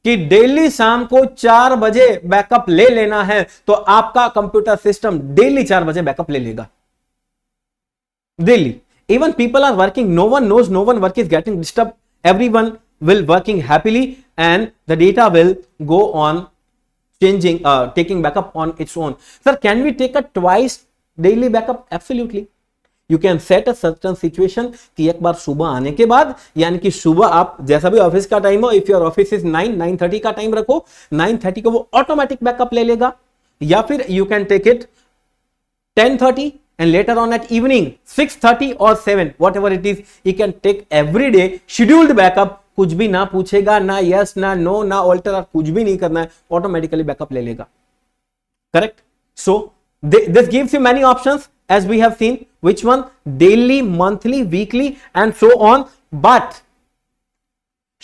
कि डेली शाम को 4 बजे बैकअप ले लेना है, तो आपका कंप्यूटर सिस्टम डेली 4 बजे बैकअप ले लेगा. Daily. Even people are working, no one knows, no one work is getting disturbed, everyone will working happily and the data will go on changing, taking backup on its own. Sir, can we take a twice daily backup? Absolutely. You can set a certain situation कि एक बार सुबह आने के बाद, यानी कि सुबह आप जैसा भी ऑफिस का टाइम हो, इफ योर ऑफिस इज 9:30 का टाइम रखो, 9:30 को वो ऑटोमेटिक बैकअप ले लेगा. या फिर you can take it 10:30 and later on at evening 6:30 or 7, whatever it is, you can take every day scheduled backup. कुछ भी ना पूछेगा, ना yes ना no ना alter, कुछ भी नहीं करना है, ऑटोमेटिकली बैकअप ले लेगा. Correct. So this gives you many options as we have seen. Which one? Daily, monthly, weekly and so on. But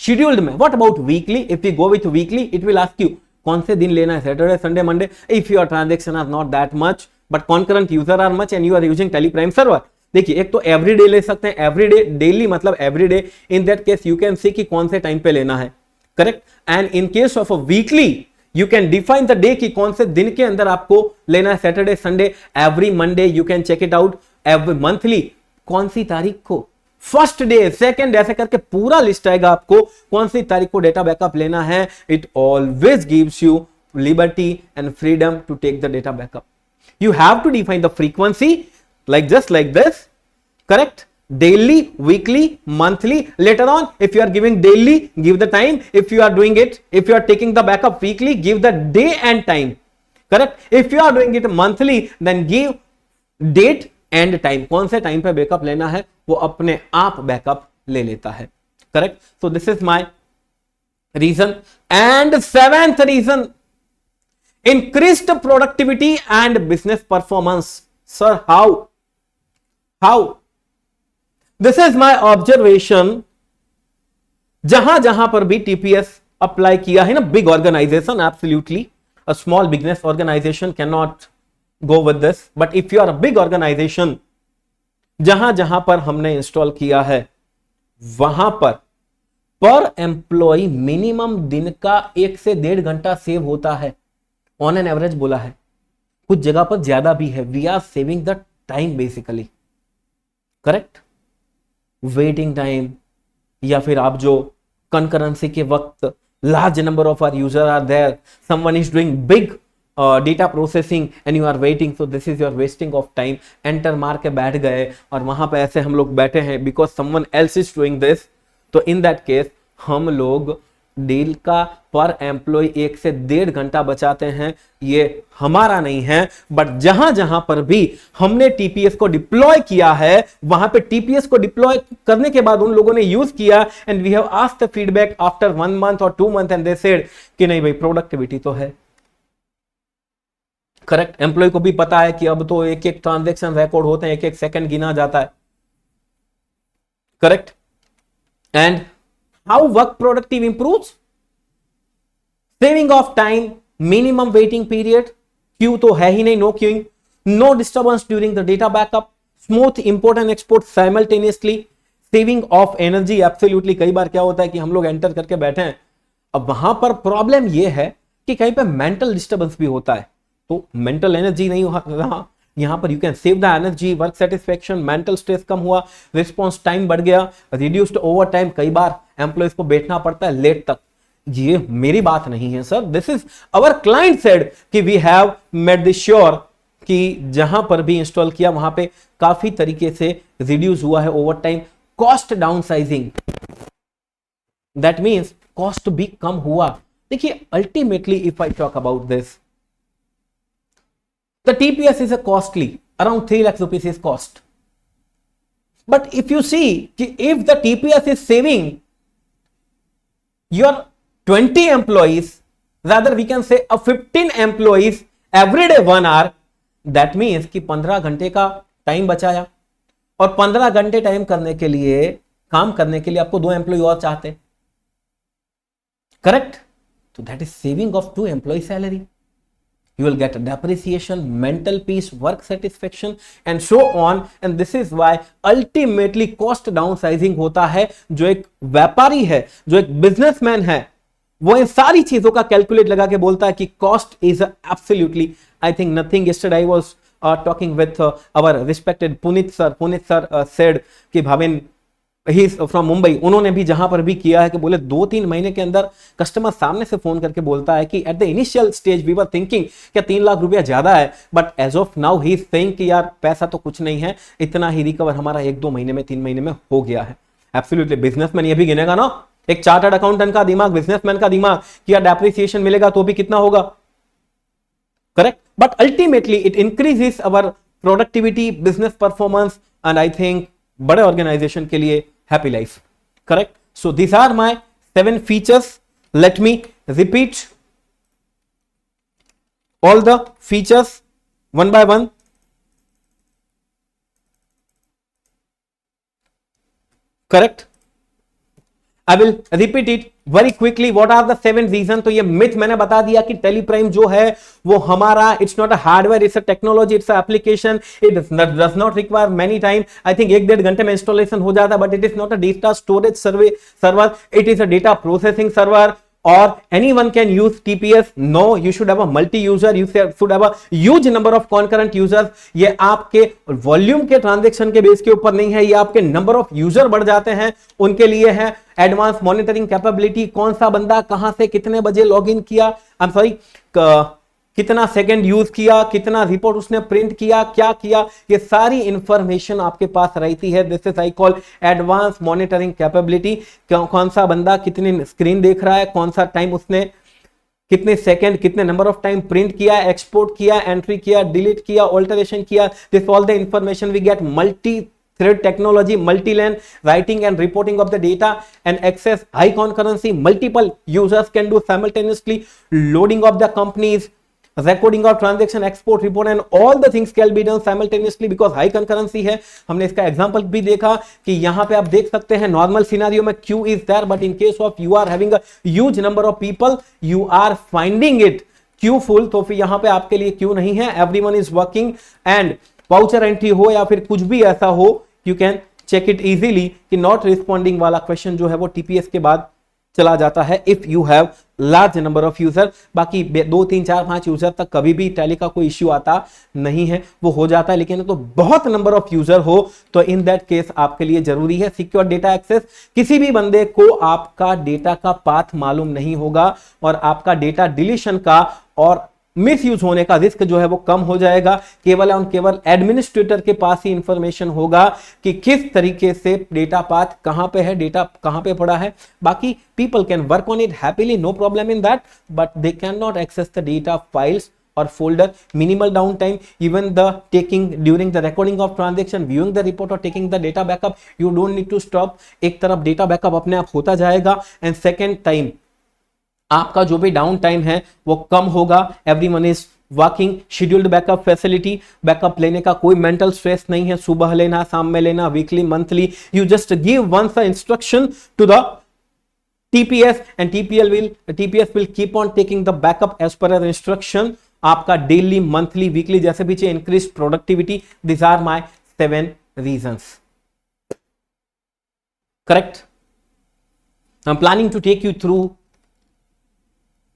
scheduled में, what about weekly? If we go with weekly, it will ask you कौन से दिन लेना है, Saturday, Sunday, Monday. If your transaction are not that much but concurrent user are much and you are using Tele Prime Server, देखिए एक तो everyday ले सकते हैं, एवरीडे, डेली मतलब everyday. In that case you can see कि कौन से टाइम पे लेना है. Correct. And in case of a weekly you can define the day कि कौन से दिन के अंदर आपको लेना है, Saturday, Sunday, every Monday you can check it out. Every monthly कौन सी तारीख को फर्स्ट डे, सेकेंड, ऐसे करके पूरा लिस्ट आएगा आपको कौन सी तारीख को डेटा बैकअप लेना है. It always gives you liberty and freedom to take the data backup. You have to define the frequency like just like this, correct? Daily, weekly, monthly. Later on, if you are giving daily, give the time. If you are doing it, if you are taking the backup weekly, give the day and time, correct? If you are doing it monthly, then give date and time. कौन से time पे backup लेना है वो अपने आप backup ले लेता है, correct? So this is my reason. And seventh reason, increased productivity and business performance. Sir, how? This is my observation. जहां जहां पर भी टीपीएस अप्लाई किया है ना, big organisation, absolutely a small business organization cannot go with this, but if you are a big organization, जहां जहां पर हमने इंस्टॉल किया है वहां पर एम्प्लॉय मिनिमम दिन का 1 से 1.5 घंटा सेव होता है. ऑन एन एवरेज बोला है, कुछ जगह पर ज्यादा भी है. We are saving the time basically, correct? Waiting time, या फिर आप जो कंकरेंसी के वक्त large number of our user are there, someone is doing big data processing and you are waiting, so this is your wasting of time. Enter मार के बैठ गए और वहां पे ऐसे हम लोग बैठे हैं because someone else is doing this. तो इन दैट केस हम लोग डील का पर एम्प्लॉय 1 से 1.5 घंटा बचाते हैं. ये हमारा नहीं है, बट जहां जहां पर भी हमने टीपीएस को डिप्लॉय किया है वहां पे टीपीएस को डिप्लॉय करने के बाद उन लोगों ने यूज किया and we have asked the feedback after 1 month और 2 मंथ एंड दे सेड कि नहीं भाई प्रोडक्टिविटी तो है, करेक्ट? एम्प्लॉय को भी पता है कि अब तो एक एक ट्रांजेक्शन रिकॉर्ड होते हैं, एक एक सेकंड गिना जाता है, correct? And how work productive improves? Saving of time, minimum waiting period, Q तो है ही नहीं, no queuing, no disturbance during the data backup, smooth import and export simultaneously, saving of energy, absolutely. कई बार क्या होता है कि हम लोग एंटर करके बैठे हैं, अब वहां पर प्रॉब्लम यह है कि कहीं पे मेंटल डिस्टर्बेंस भी होता है, तो मेंटल एनर्जी नहीं रहा. यहां पर you can save the energy, work satisfaction, mental stress कम हुआ, रिस्पॉन्स टाइम बढ़ गया, रिड्यूस्ड ओवर टाइम. कई बार एम्प्लॉइज को बैठना पड़ता है लेट तक. ये मेरी बात नहीं है sir, this is our client said कि we have made this sure कि जहां पर भी इंस्टॉल किया वहां पे काफी तरीके से रिड्यूस हुआ है over time. Cost down sizing, that means cost भी कम हुआ. देखिए ultimately if I talk about this, the TPS is a costly, around 3 lakh rupees is cost. But if you see, if the TPS is saving your 20 employees, rather we can say a 15 employees every day 1 hour, that means कि 15 घंटे का time बचाया. और 15 घंटे time करने के लिए, काम करने के लिए आपको 2 एम्प्लॉय और चाहते, करेक्ट? तो that is saving of 2 employee salary. You will get depreciation, mental peace, work satisfaction and so on. And this is why ultimately cost downsizing होता है. जो एक व्यापारी है, जो एक बिजनेसमैन है, वो इन सारी चीजों का कैलकुलेट लगा के बोलता है कि cost is absolutely, I think nothing. Yesterday I was talking with our respected Punit sir. Punit sir said कि Bhavin, he is from Mumbai, उन्होंने भी जहां पर भी किया है कि बोले 2-3 महीने के अंदर कस्टमर सामने से फोन करके बोलता है कि at the initial stage we were thinking क्या 3 लाख रुपया ज्यादा है, but as of now he is saying कि यार पैसा तो कुछ नहीं है, इतना ही रिकवर हमारा 1-2 महीने में, 3 महीने में हो गया है. एब्सोल्युटली बिजनेसमैन ये भी गिनेगा ना, एक चार्टर्ड अकाउंटेंट का दिमाग, बिजनेसमैन का दिमाग कि यार डेप्रिसिएशन मिलेगा तो भी कितना होगा, correct? But ultimately it increases our productivity, business performance and I think बड़े ऑर्गेनाइजेशन के लिए happy life, correct? So these are my 7 features. Let me repeat all the features one by one. Correct? I will repeat it very quickly. What are the 7 reasons? तो ये myth मैंने बता दिया कि Teleprime जो है वो हमारा, it's not a hardware, it's a technology, it's a application. It does not require many time. I think 1-1.5 घंटे में इंस्टॉलेशन हो जाता है, but it is not a data storage server, it is a data processing server. or anyone can use TPS? No, you should have a multi user, you should have a huge number of concurrent users. ये आपके volume के transaction के base के ऊपर नहीं है, ये आपके नंबर ऑफ यूजर बढ़ जाते हैं उनके लिए है। एडवांस मॉनिटरिंग कैपेबिलिटी, कौन सा बंदा कहां से कितने बजे लॉग इन किया, आई एम सॉरी कितना सेकंड यूज किया, कितना रिपोर्ट उसने प्रिंट किया, क्या किया, ये सारी इंफॉर्मेशन आपके पास रहती है। This is I call advance monitoring capability. कौन सा बंदा कितनी स्क्रीन देख रहा है, कौन सा टाइम उसने कितने सेकंड कितने नंबर ऑफ टाइम प्रिंट किया, एक्सपोर्ट किया, एंट्री किया, डिलीट किया, ऑल्टरेशन किया, this all the information we get multi thread technology, multi-lane writing and reporting of the data and access high concurrency, multiple users can do simultaneously, loading of the companies, recording of transaction, export report and all the things can be done simultaneously because high concurrency है। हमने इसका example भी देखा कि यहां पे आप देख सकते हैं नॉर्मल सिनेरियो में queue is there but in case of you are having a huge number of people you are finding it queue full, तो फिर यहां पे आपके लिए queue नहीं है, everyone is working and voucher entry हो या फिर कुछ भी ऐसा हो you can check it easily कि नॉट रिस्पॉन्डिंग वाला क्वेश्चन जो है वो टीपीएस के बाद चला जाता है if you have large number of user. बाकी 2 3 4 5 यूजर तक कभी भी टैली का कोई इश्यू आता नहीं है, वो हो जाता है। लेकिन तो बहुत नंबर ऑफ यूजर हो तो इन दैट केस आपके लिए जरूरी है सिक्योर डेटा एक्सेस। किसी भी बंदे को आपका डेटा का पाथ मालूम नहीं होगा और आपका डेटा डिलीशन का और मिस यूज होने का रिस्क जो है वो कम हो जाएगा। केवल और केवल एडमिनिस्ट्रेटर के पास ही इंफॉर्मेशन होगा कि किस तरीके से डेटा पाथ कहां पे है, डेटा कहां पे पड़ा है। बाकी people can work on it happily, no problem in that, but they can not access the data files or folder. Minimal downtime, even the taking during the recording of transaction, viewing the report or taking the data backup, you don't need to stop. एक तरफ data backup अपने आप होता जाएगा and second time आपका जो भी down time है वो कम होगा। Everyone is working, scheduled backup facility, backup लेने का कोई मेंटल स्ट्रेस नहीं है, सुबह लेना, शाम में लेना, weekly, monthly, you just give once a instruction to the TPS and TPS will keep on taking the backup as per the instruction। आपका डेली, मंथली, वीकली जैसे भी चाहिए, increase productivity. This are my 7 reasons, correct? I'm planning to take you through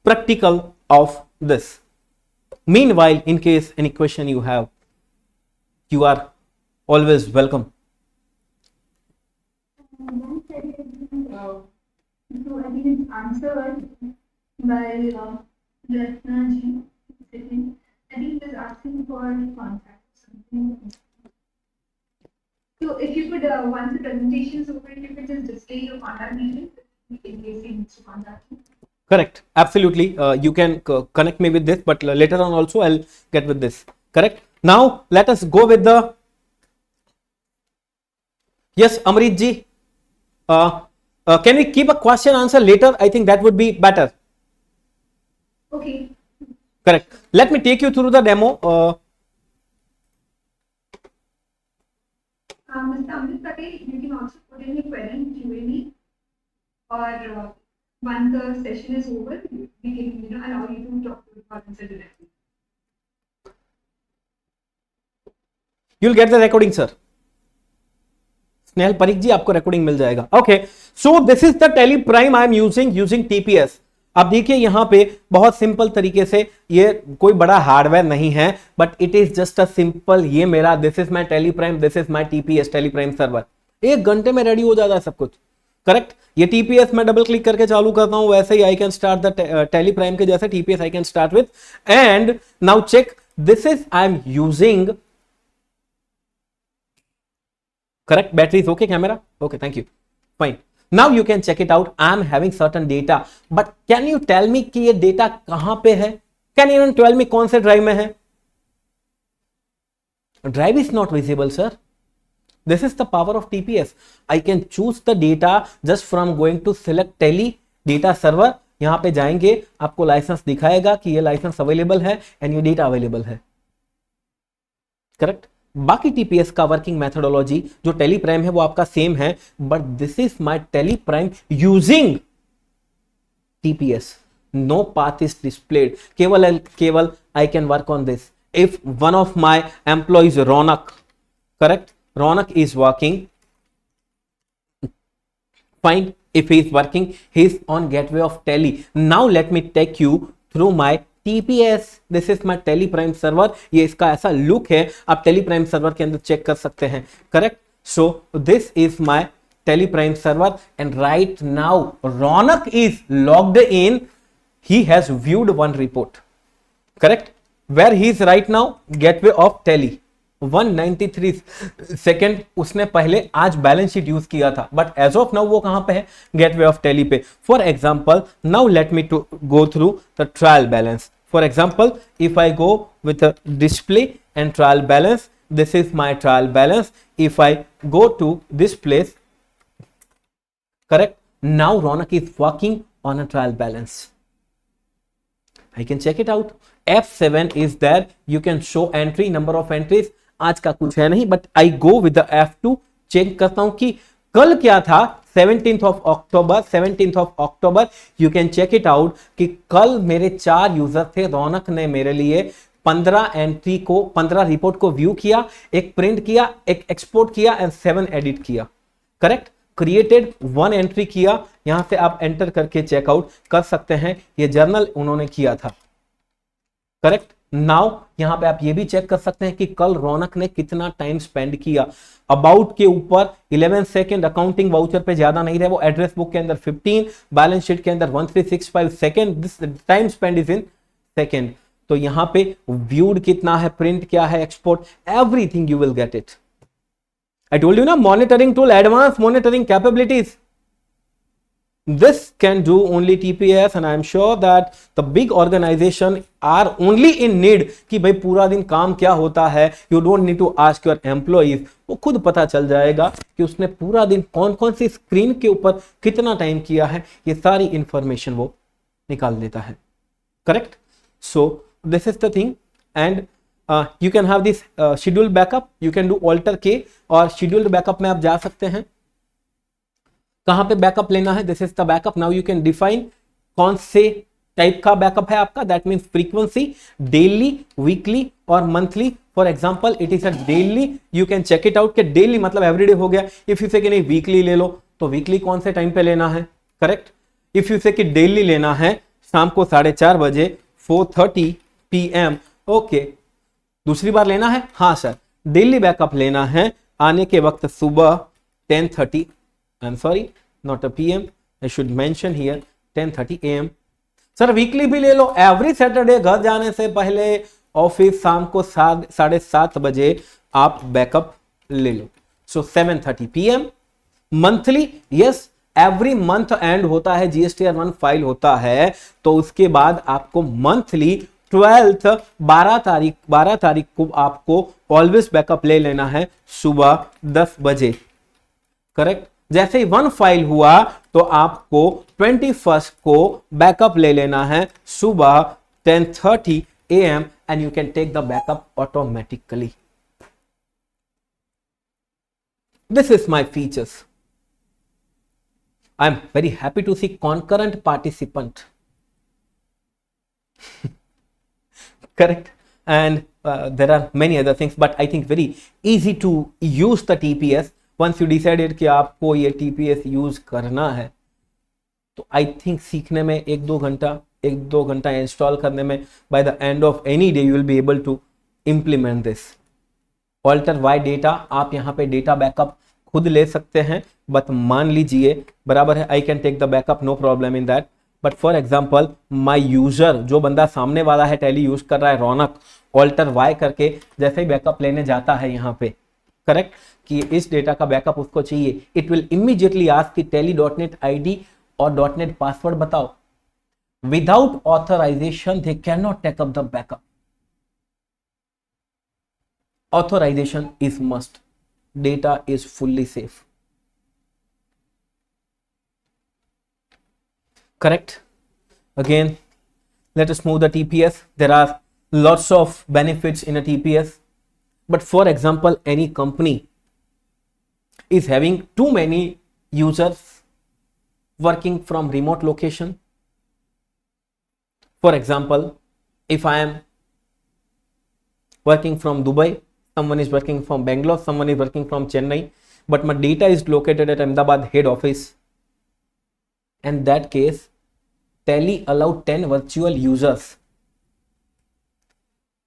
practical of this. Meanwhile, in case any question you have, you are always welcome. So I think it's answered by Ratna ji. I think he was asking for contact or something. So if you could, once the presentation is over, if you could just display your contact details, in case he needs to contact you. Correct, absolutely. You can connect me with this, but later on also I'll get with this. Correct. Now let us go with the yes, Amrit ji. Can we keep a question answer later? I think that would be better. Okay. Correct. Let me take you through the demo. Mr. Amrit Patel, you can also put in your query in Q&A, or once the session is over, we can allow you to talk to the audience directly. You'll get the recording, sir. Snehal Parikh ji, आपको recording मिल जाएगा। Okay, so this is the Tally Prime I am using TPS. अब देखिए यहां पे बहुत simple तरीके से, ये कोई बड़ा हार्डवेयर नहीं है but it is just a simple, ये मेरा this is my Tally prime, this is my TPS Tally Prime server. 1 घंटे में रेडी हो जाता है सब कुछ। करेक्ट। ये टीपीएस में डबल क्लिक करके चालू करता हूं, वैसे ही I can start the Tally Prime के जैसे TPS I can start with. And now check, this is I am using, correct, battery is okay, camera okay, thank you, fine. Now you can check it out. I am having certain data, but can you tell me कि ये data कहां पे है? Can you even tell me कौन से drive में है? Drive is not visible, sir. This is the power of TPS. I can choose the data just from going to select tele data server. यहां पे जाएंगे, आपको लाइसेंस दिखाएगा कि ये लाइसेंस अवेलेबल है एंड ये डेटा अवेलेबल है। करेक्ट। बाकी टीपीएस का वर्किंग मेथोडोलॉजी जो टेली प्राइम है वो आपका सेम है, but this is my Tally Prime using TPS. No path is displayed, केवल I can work on this if one of my employees Raunak, correct, Raunak is working fine, if he is working, he is on gateway of Tele. Now let me take you through my TPS. This is my Teleprime server. ये इसका ऐसा look है, आप Teleprime server के अंदर check कर सकते हैं. Correct. So this is my Teleprime server, and right now Ronak is logged in. He has viewed one report. Correct. Where he is right now? Gateway of Tele. 193 second उसने पहले आज balance sheet use किया था, but as of now वो कहां पे है? Gateway of Tally पे. For example now let me to go through the trial balance. For example if I go with display and trial balance, this is my trial balance. If I go to this place, correct, now Ronak is working on a trial balance. I can check it out. F7 is there. You can show entry, number of entries. आज का कुछ है नहीं, but I go with the F2. Check करता हूं कि कल क्या था. 17th of October. 17th of October. You can check it out कि कल मेरे 4 यूजर थे. रौनक ने मेरे लिए 15 एंट्री को, 15 रिपोर्ट को व्यू किया, एक प्रिंट किया, एक एक्सपोर्ट किया एंड 7 एडिट किया. करेक्ट. क्रिएटेड 1 एंट्री किया. यहां से आप एंटर करके चेकआउट कर सकते हैं. ये जर्नल उन्होंने किया था. करेक्ट. नाउ यहां पे आप ये भी चेक कर सकते हैं कि कल रौनक ने कितना टाइम स्पेंड किया. अबाउट के ऊपर 11 सेकेंड, अकाउंटिंग वाउचर पे ज्यादा नहीं रहे वो, एड्रेस बुक के अंदर 15, बैलेंस शीट के अंदर 1365 second. This time spend is in second. तो यहां पे व्यूड कितना है, प्रिंट क्या है, export, everything you will get it. I told you na, monitoring tool, advanced monitoring capabilities. This can do only TPS, and I am sure that the big organization are only in need कि भाई पूरा दिन काम क्या होता है. You don't need to ask your employees. वो खुद पता चल जाएगा कि उसने पूरा दिन कौन कौन सी स्क्रीन के ऊपर कितना टाइम किया है. ये सारी इंफॉर्मेशन वो निकाल देता है. Correct. So this is the thing, and you can have this scheduled backup. You can do alter K, और scheduled backup में आप जा सकते हैं. कहां पे बैकअप लेना है? This is the backup. Now you can define कौन से टाइप का बैकअप है आपका. That means frequency, daily, weekly और मंथली. For example it is a daily. You can check it out कि डेली मतलब एवरीडे हो गया. इफ यू से कि नहीं वीकली ले लो, तो वीकली कौन से टाइम पे लेना है. करेक्ट. इफ यू से कि डेली लेना है शाम को 4:30 बजे 4:30 PM. ओके. दूसरी बार लेना है? हाँ सर. डेली बैकअप लेना है आने के वक्त सुबह 10:30. आई am sorry, not a PM, I should mention here 10:30 AM. Sir weekly भी ले लो. एवरी सैटरडे घर जाने से पहले ऑफिस शाम को 7:30 बजे आप बैकअप ले लो. सो 7:30 PM. Monthly, yes, every month and होता है, GSTR1 फाइल होता है, तो उसके बाद आपको मंथली 12th 12 तारीख को आपको ऑलवेज बैकअप ले लेना है सुबह 10 बजे. करेक्ट. जैसे ही 1 फाइल हुआ तो आपको 21st को बैकअप ले लेना है सुबह 10:30 AM, and you can take the backup automatically. This is my features. I am very happy to see concurrent participant. Correct. And there are many other things, but I think very easy to use the TPS. Once you decided कि आपको ये TPS use करना है, तो I think सीखने में 1-2 घंटा install करने में, by the end of any day you will be able to implement this. Alter Y data, आप यहाँ पे डेटा बैकअप खुद ले सकते हैं, बट मान लीजिए बराबर है, I can take the backup, no problem in that. But for example my user, जो बंदा सामने वाला है टैली यूज कर रहा है, रौनक, ऑल्टर वाई करके जैसे ही बैकअप लेने जाता है यहाँ पे, करेक्ट, कि इस डेटा का बैकअप उसको चाहिए, इट विल इमीडिएटली आस्क कि tele.net ID और .net पासवर्ड बताओ. Without authorisation they can not take up the backup. Authorisation is must. Data is fully safe. Correct. Again, let us move the TPS. There are lots of benefits in a TPS, but for example, any company is having too many users working from remote location. For example, if I am working from Dubai, someone is working from Bangalore, someone is working from Chennai, but my data is located at Ahmedabad head office. In that case, Tally allowed 10 virtual users.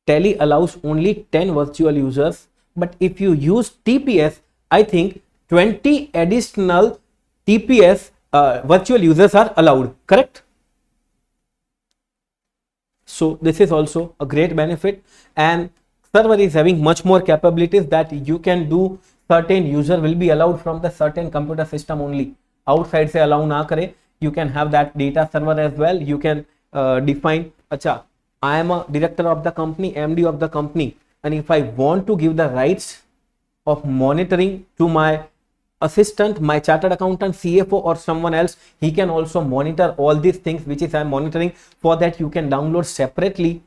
Tally allows only 10 virtual users, but if you use TPS, I think 20 additional TPS virtual users are allowed, correct? So this is also a great benefit, and server is having much more capabilities that you can do. Certain user will be allowed from the certain computer system only, outside से allow ना करे. You can have that data server as well. You can define, अच्छा, I am a director of the company, MD of the company, and if I want to give the rights of monitoring to my assistant, my chartered accountant, CFO, or someone else, he can also monitor all these things which is I'm monitoring. For that, you can download separately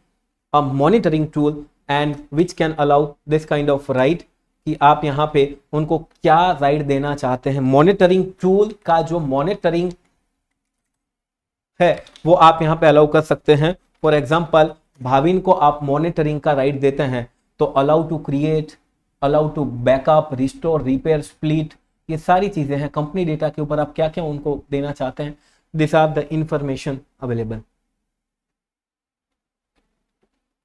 a monitoring tool, and which can allow this kind of right कि आप यहाँ पे उनको क्या right देना चाहते हैं. Monitoring tool का जो मॉनिटरिंग है वो आप यहाँ पे अलाउ कर सकते हैं. फॉर एग्जांपल, भाविन को आप मॉनिटरिंग का राइट देते हैं तो allow to create, allow to backup, restore, repair, split, ये सारी चीजें हैं. कंपनी डेटा के ऊपर आप क्या क्या उनको देना चाहते हैं, this are the information available.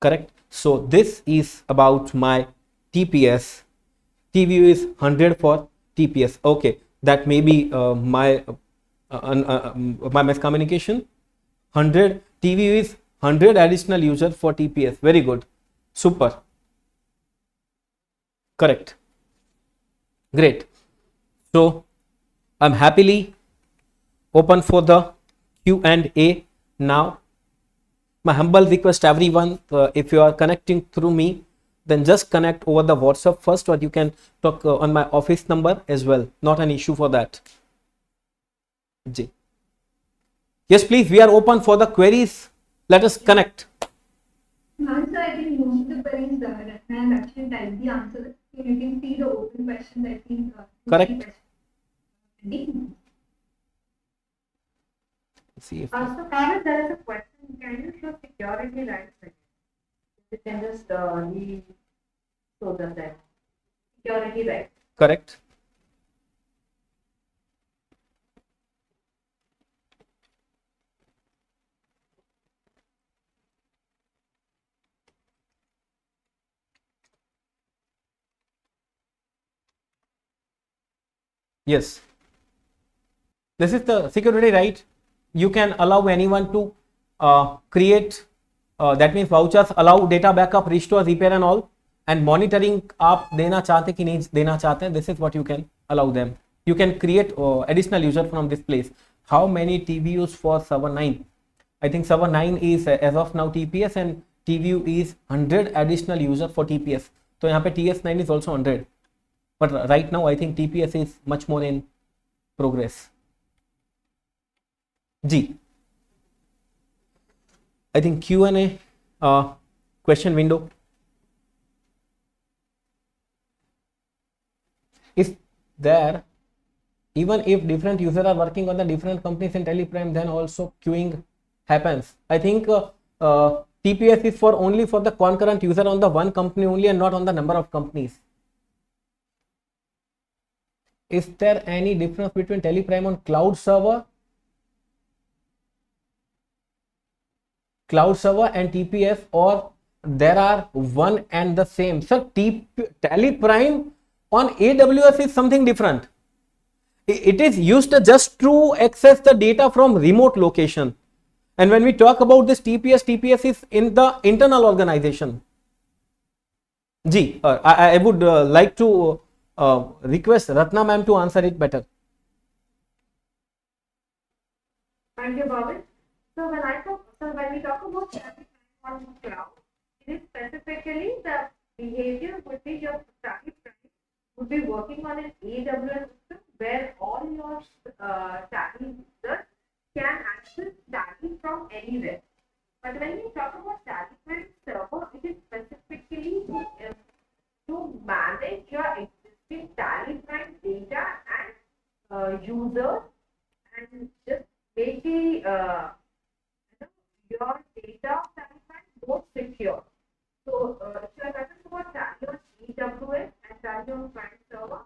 Correct. So this is about my TPS. TVU is 100 for TPS. Okay, that may be my miscommunication. 100 TVU is 100 additional user for TPS. Very good. Super. Correct. Great. So I'm happily open for the Q&A now. My humble request everyone, if you are connecting through me, then just connect over the WhatsApp first, or you can talk on my office number as well. Not an issue for that. Ji. Yes, please, we are open for the queries. Let us connect. Now, sir, I think most of the queries I have actually typed the answers. So you can see the open questions, I think. Correct. See if So, Karen, there is a question. Can you show security rights again? You can just show them that. Security rights. correct. Yes. This is the security right. You can allow anyone to create, that means vouchers, allow data backup, restore, repair and all, and monitoring आप देना चाहते कि नहीं देना चाहते हैं. This is what you can allow them. You can create additional user from this place. How many TVUs for server 9? I think server 9 is as of now TPS, and TVU is 100 additional user for TPS. So यहाँ पे TS9 is also 100. But right now I think TPS is much more in progress. G. I think Q&A question window is there. Even if different users are working on the different companies in Teleprime, then also queuing happens. I think TPS is for only for the concurrent user on the one company only, and not on the number of companies. Is there any difference between Teleprime on cloud server and TPS, or there are one and the same? Sir, Teleprime on AWS is something different. It is used just to access the data from remote location. And when we talk about this TPS is in the internal organization. Ji, I would like to request Ratna ma'am to answer it better. Thank you, Bobby. So when we talk about traffic on cloud, it is specifically the behavior would be your traffic would be working on an AWS system where all your Tally users can access Tally from anywhere. But when we talk about Tally server, it is specifically to manage your existing Tally Prime data and users, and just make the your data of Tally Prime more secure. So if you are talking about Tally on AWS and Tally on Prime server,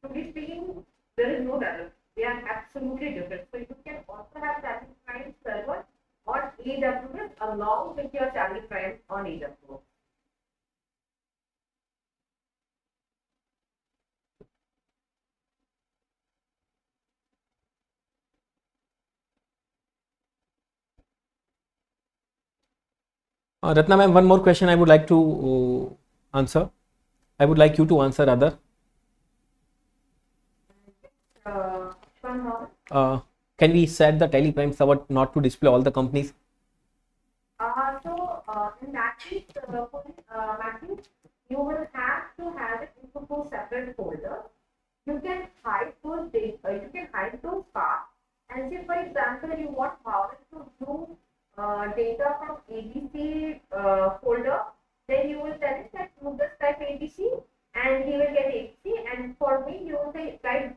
to be speaking, there is no difference. They are absolutely different. So you can also have Tally Prime server on AWS along with your Tally Prime on AWS. Ratna ma'am, one more question I would like to answer. I would like you to answer rather. One more. Can we set the Tally Prime server not to display all the companies? In that case, Matthew, you will have to have it into two separate folders. You can hide those data, you can hide those paths. And say, for example, you want Bhavan to view data from ABC folder, then you will tell it that you just type ABC and he will get ABC. And for me, you will say type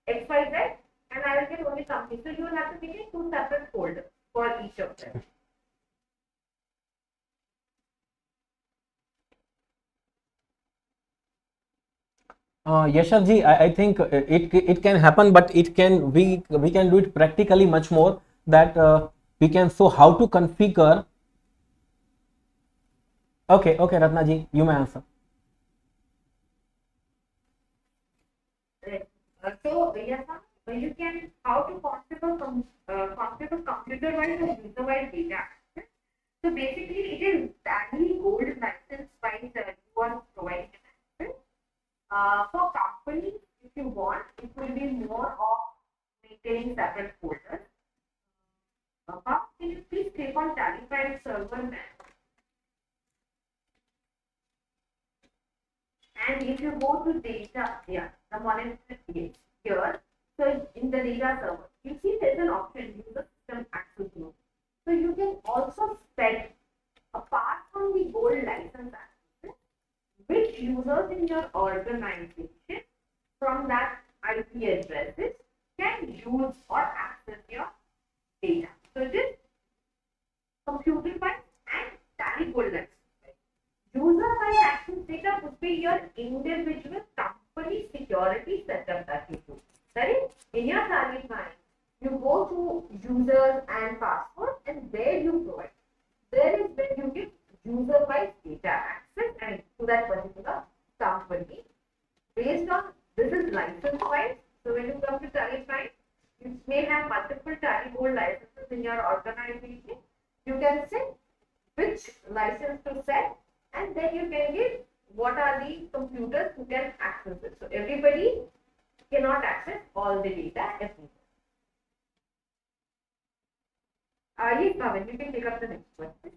XYZ and I will get only company. So you will have to make it two separate folders for each of them. Yashav ji, I think it can happen, but we can do it practically much more, that we can show how to configure. Okay, Ratna ji, you may answer. Right. Yes, you can how to configure computer-wise or user-wise data. So basically, it is Tally Gold license wise you are providing. For companies, if you want, it will be more of maintaining separate folders. But can you please click on Tally Prime server now? And if you go to data, yeah, the monitor here. So in the data server, you see there's an option, user system access group. So you can also set, apart from the gold license access, which users in your organization from that IP addresses can use or access your data. So it is computer-wise and Tally Gold license. User-wise access data would be your individual company security setup that you do. That is, in your Tally Prime, you go to users and password, and there you provide. There is when you give user-wise data access and to that particular company. Based on this is license-wise. So when you come to Tally Prime, you may have multiple Tally Gold licenses in your organization. You can say which license to set, and then you can give what are the computers who can access it. So everybody cannot access all the data everywhere. Yes, Bhavan, you can take up the next question.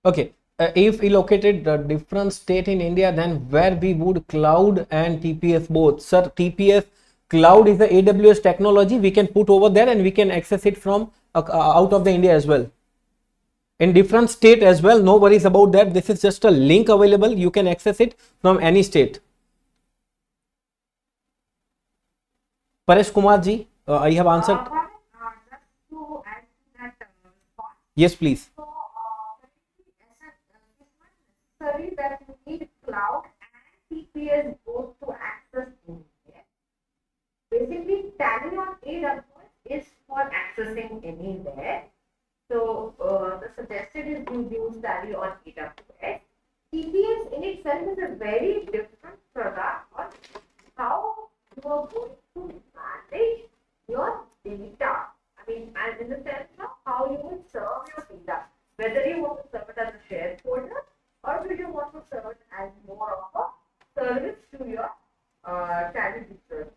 Okay, if we located a different state in India, then where we would cloud and TPS both? Sir, TPS cloud is the AWS technology. We can put over there and we can access it from out of the India as well. In different state as well, no worries about that. This is just a link available. You can access it from any state. Paresh Kumar ji, I have answered. Just to add to that point. Yes, please. So, it's not necessary that you need cloud and TPS both to access anywhere. Basically, Tally on AWS is for accessing anywhere. So, the suggested is you use Tally on AWS. TPS in itself is a very different product on how you are going to manage your data. I mean, and in the sense of how you will serve your data. Whether you want to serve it as a shared folder or whether you want to serve it as more of a service to your Tally users.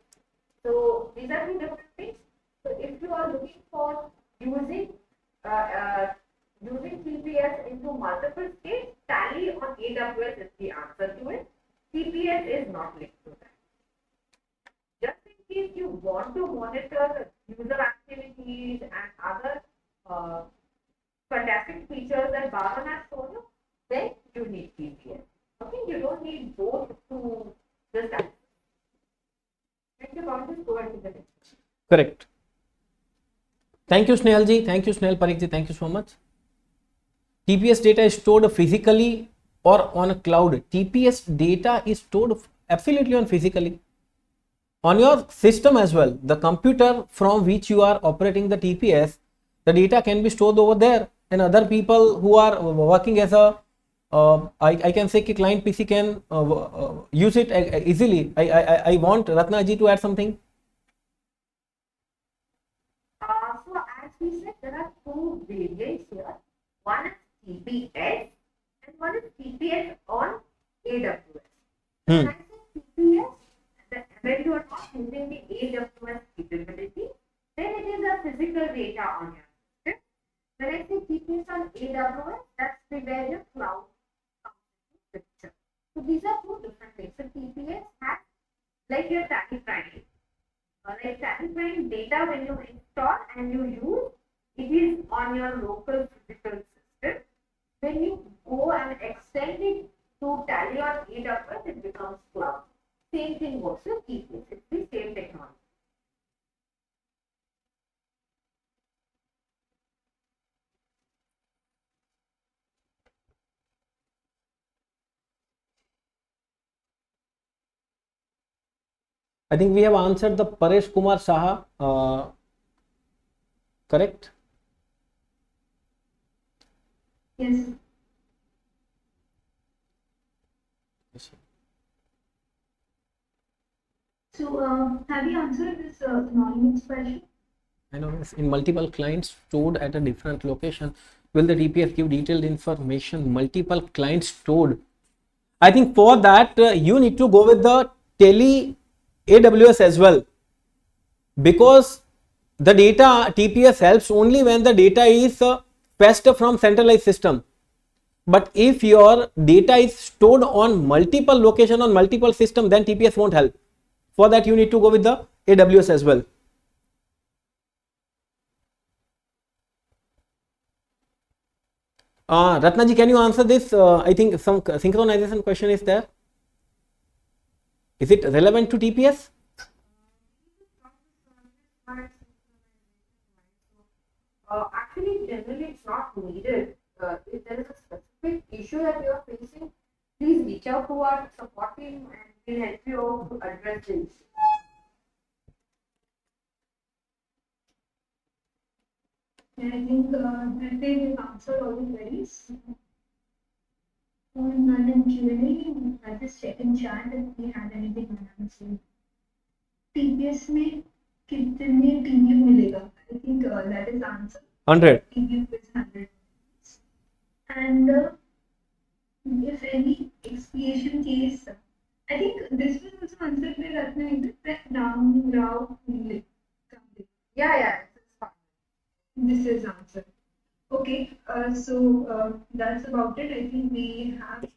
So these are two different things. So if you are looking for using TPS into multiple states, Tally on AWS is the answer to it. TPS is not linked to that. Just in case you want to monitor the user activities and other fantastic features that Bhavan has shown you, then you need TPS. Okay, you don't need both to just access. Thank you, Bhavan. Just go ahead to the next. Correct. Thank you, Snehal ji. Thank you, Snehal Parikh ji. Thank you so much. TPS data is stored physically or on a cloud. TPS data is stored absolutely on physically on your system as well, the computer from which you are operating the TPS, the data can be stored over there, and other people who are working as a I can say client PC can use it easily. I want Ratna ji to add something. So as we said, there are two variants here. One is TPS and one is TPS on AWS. When I say TPS, when you are not using the AWS capability, then it is a physical data on your system. When I say TPS on AWS, that's the where your cloud comes into picture. So these are two different things. So TPS has like your Tally Prime. Like Tally Prime data when you install and you use, it is on your local physical system. When you go and extend it to Tally on AWS, it becomes cloud. Same thing works with TPS. It's the same technology. I think we have answered the Paresh Kumar Saha. Correct? Yes. So, have you answered this anonymous question? I know in multiple clients stored at a different location, will the TPS give detailed information? Multiple clients stored. I think for that you need to go with the Tele AWS as well, because the data TPS helps only when the data is fetched from centralized system. But if your data is stored on multiple location on multiple system, then TPS won't help. For that you need to go with the AWS as well. Ratna ji, can you answer this? I think some synchronization question is there. Is it relevant to TPS? Actually, generally, it's not needed. If there is a specific issue that you are facing, please reach out to our support team and we'll help you to address this. And I think that they will answer all the queries. And in Q&A, I just check in chat if we had anything unanswered. TPS में कितने TPU मिलेगा? I think that is answer. 100. TPU is 100. And if any expiation case, I think this was also answered by Ratna, that Ram Rao. Yeah, it's fine. This is answered. Okay, so that's about it. I think we have a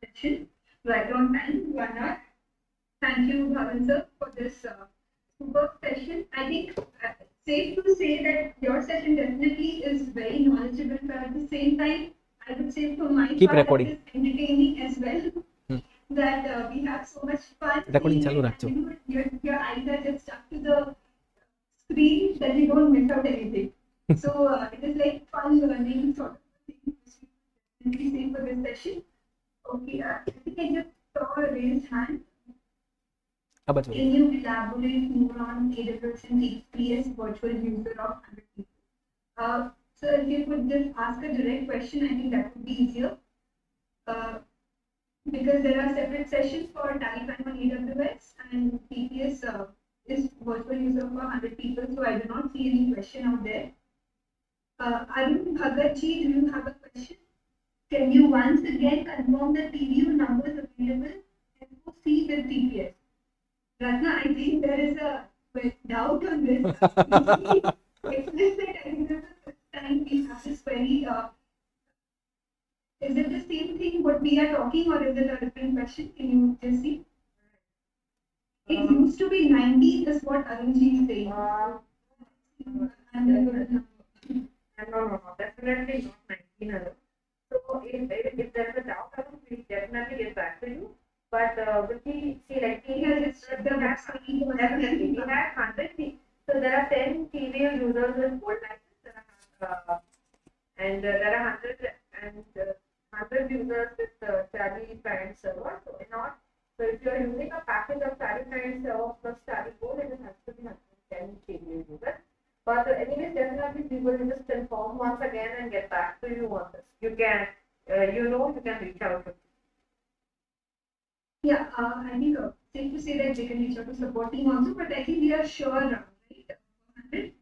session right on time, 1 hour. Thank you, Bhavan sir, for this superb session. I think safe to say that your session definitely is very knowledgeable, but at the same time, I would say for my Keep part, recording. it is entertaining as well. That we have so much fun. Recording seeing चालू it, रखो. and your eyes are just stuck to the screen that you don't miss out anything. So it is like fun learning sort of thing. Which we say for this session. Okay, I think I just saw a raised hand. अब बताओ. Can you elaborate more on AWS and HPS virtual user of 100 people? So if you could just ask a direct question, I think that would be easier. Because there are separate sessions for Taliban on AWS and TPS is virtual user for 100 people, so I do not see any question out there. Arun Bhagatji, do you have a question? Can you once again confirm the TVU numbers available FOC with TPS? Ratna, I think there is a doubt on this. Explicit, I think this is the first time we have this query. Is it the same thing what we are talking, or is it a different question? Can you just see? It used to be 90, is what Arunji is saying. No, definitely not 19. So if there's a doubt, I will definitely get back to you. But with the like definitely we have 100 people. So there are 10 TVL users with gold license, and there are 100 users with Tally Prime server. So in all, So if you are using a package of tally prime server plus tally code, it has to be 110 KB user. But anyways, definitely we will just inform once again and get back to you on this. You can, you can reach out to me. Yeah, I think safe to say that they can reach out to support team also, but I think we are sure, right?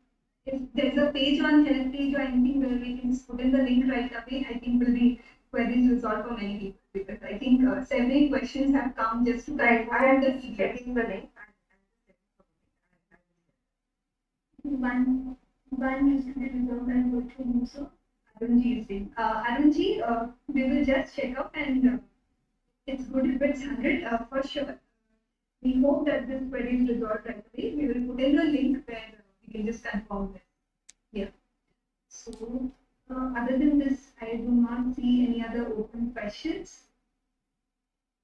If there's a page on help page or anything where we can just put in the link right away, I think will be queries resolved for many people, because I think several questions have come just to Right, I am the just getting the link. one needs to be resolved and go through also. Arunji is saying. Arunji, we will just check up and it's good if it's 100 for sure. We hope that this query is resolved right away. We will put in the link where we can just confirm that. Yeah. So, other than this, I do not see any other open questions.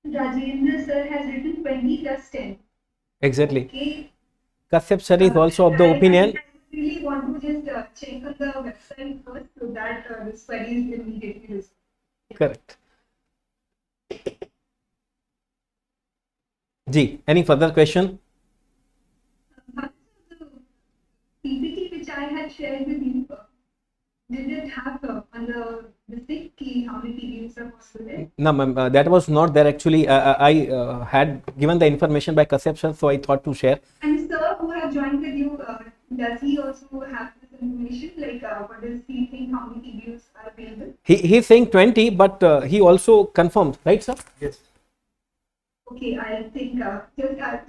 Rajendra sir has written 20 plus 10. Exactly. Okay. Kashyap sir is also of the opinion. I really want to just check on the website first so that this query is immediately resolved. Correct. Ji, any further question? The PPT which I had shared with you, did it have on the stick key how many TVs are possible? No, ma'am, that was not there actually. I had given the information by Kashyap sir, so I thought to share. And sir who have joined with you, does he also have this information? Like, what does he think how many TVs are available? He's saying 20, but he also confirmed, right, sir? Yes. Okay, I think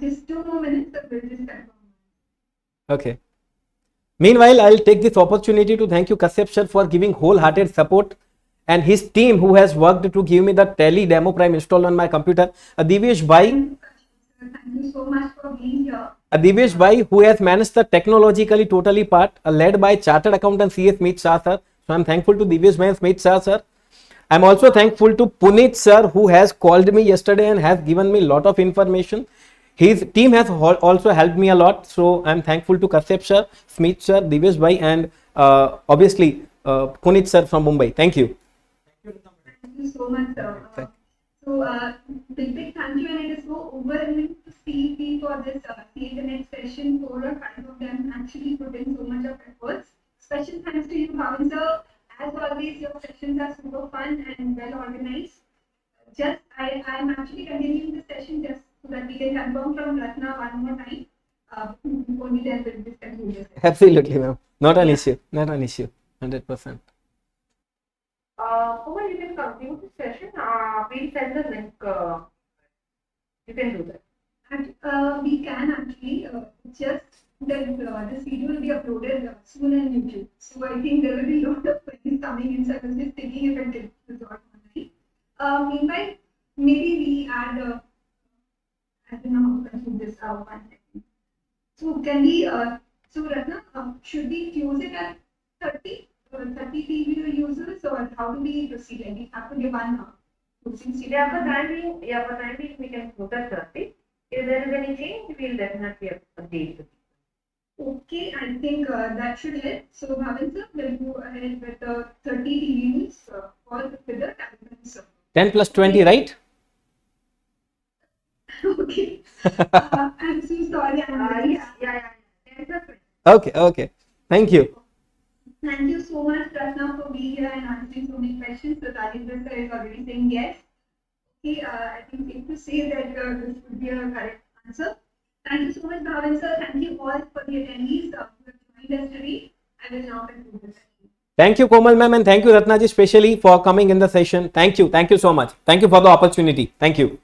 just 2 more minutes, so we'll just confirm. Okay. Meanwhile, I'll take this opportunity to thank you, Kashyap sir, for giving wholehearted support, and his team who has worked to give me the Tally Demo Prime installed on my computer. Divyesh Bhai, Thank you so much for being here. Divyesh Bhai, who has managed the technologically totally part, led by Chartered Accountant C.A. Smith Shah sir. So I'm thankful to Divyesh Bhai and Smith Shah sir. I'm also thankful to Puneet sir, who has called me yesterday and has given me a lot of information. His team has also helped me a lot. So I'm thankful to Kashyap sir, Smith sir, Divyesh Bhai, and obviously Puneet sir from Mumbai. Thank you. Thank you so much, sir. So, big thank you, and it is so overwhelming to see people for this internet session. 4 or 5 of them actually put in so much of efforts. Special thanks to you, Bhavan sir. As always, your sessions are super fun and well organized. Just, I'm actually continuing the session just so that we can confirm from Ratna one more time. Only then we'll just conclude this. Absolutely, ma'am. Not an issue. Not an issue. 100%. Kumar, you can continue the session. We'll send the link. You can do that. And we can actually just this video will be uploaded soon on YouTube. So I think there will be a lot of questions coming in. So I was just thinking if I can resolve online. Meanwhile, maybe we add. I don't know how to conclude this. 1 second. So can we? So Ratna, should we close it at 30 TV users, or how do we proceed? Like we have to give one closing statement. Yeah, for time being, we can put at 30. If there is any change, we'll definitely update you. Okay, I think that should help. So Bhavan sir, we'll go ahead with the 30 TVs for the figure calculus. 10 plus 20, right? Okay. I'm so sorry. Yeah. 10 plus 20. Okay. Thank you. Thank you so much, Ratna, for being here and answering so many questions. So Rajendra sir is already saying yes. Okay, I think safe to say that this would be a correct answer. Thank you so much, Bhavan sir. Thank you all for the attendees who have joined us today. I will now conclude the session. Thank you, Komal ma'am, and thank you, Ratna ji, specially for coming in the session. Thank you so much. Thank you for the opportunity. Thank you.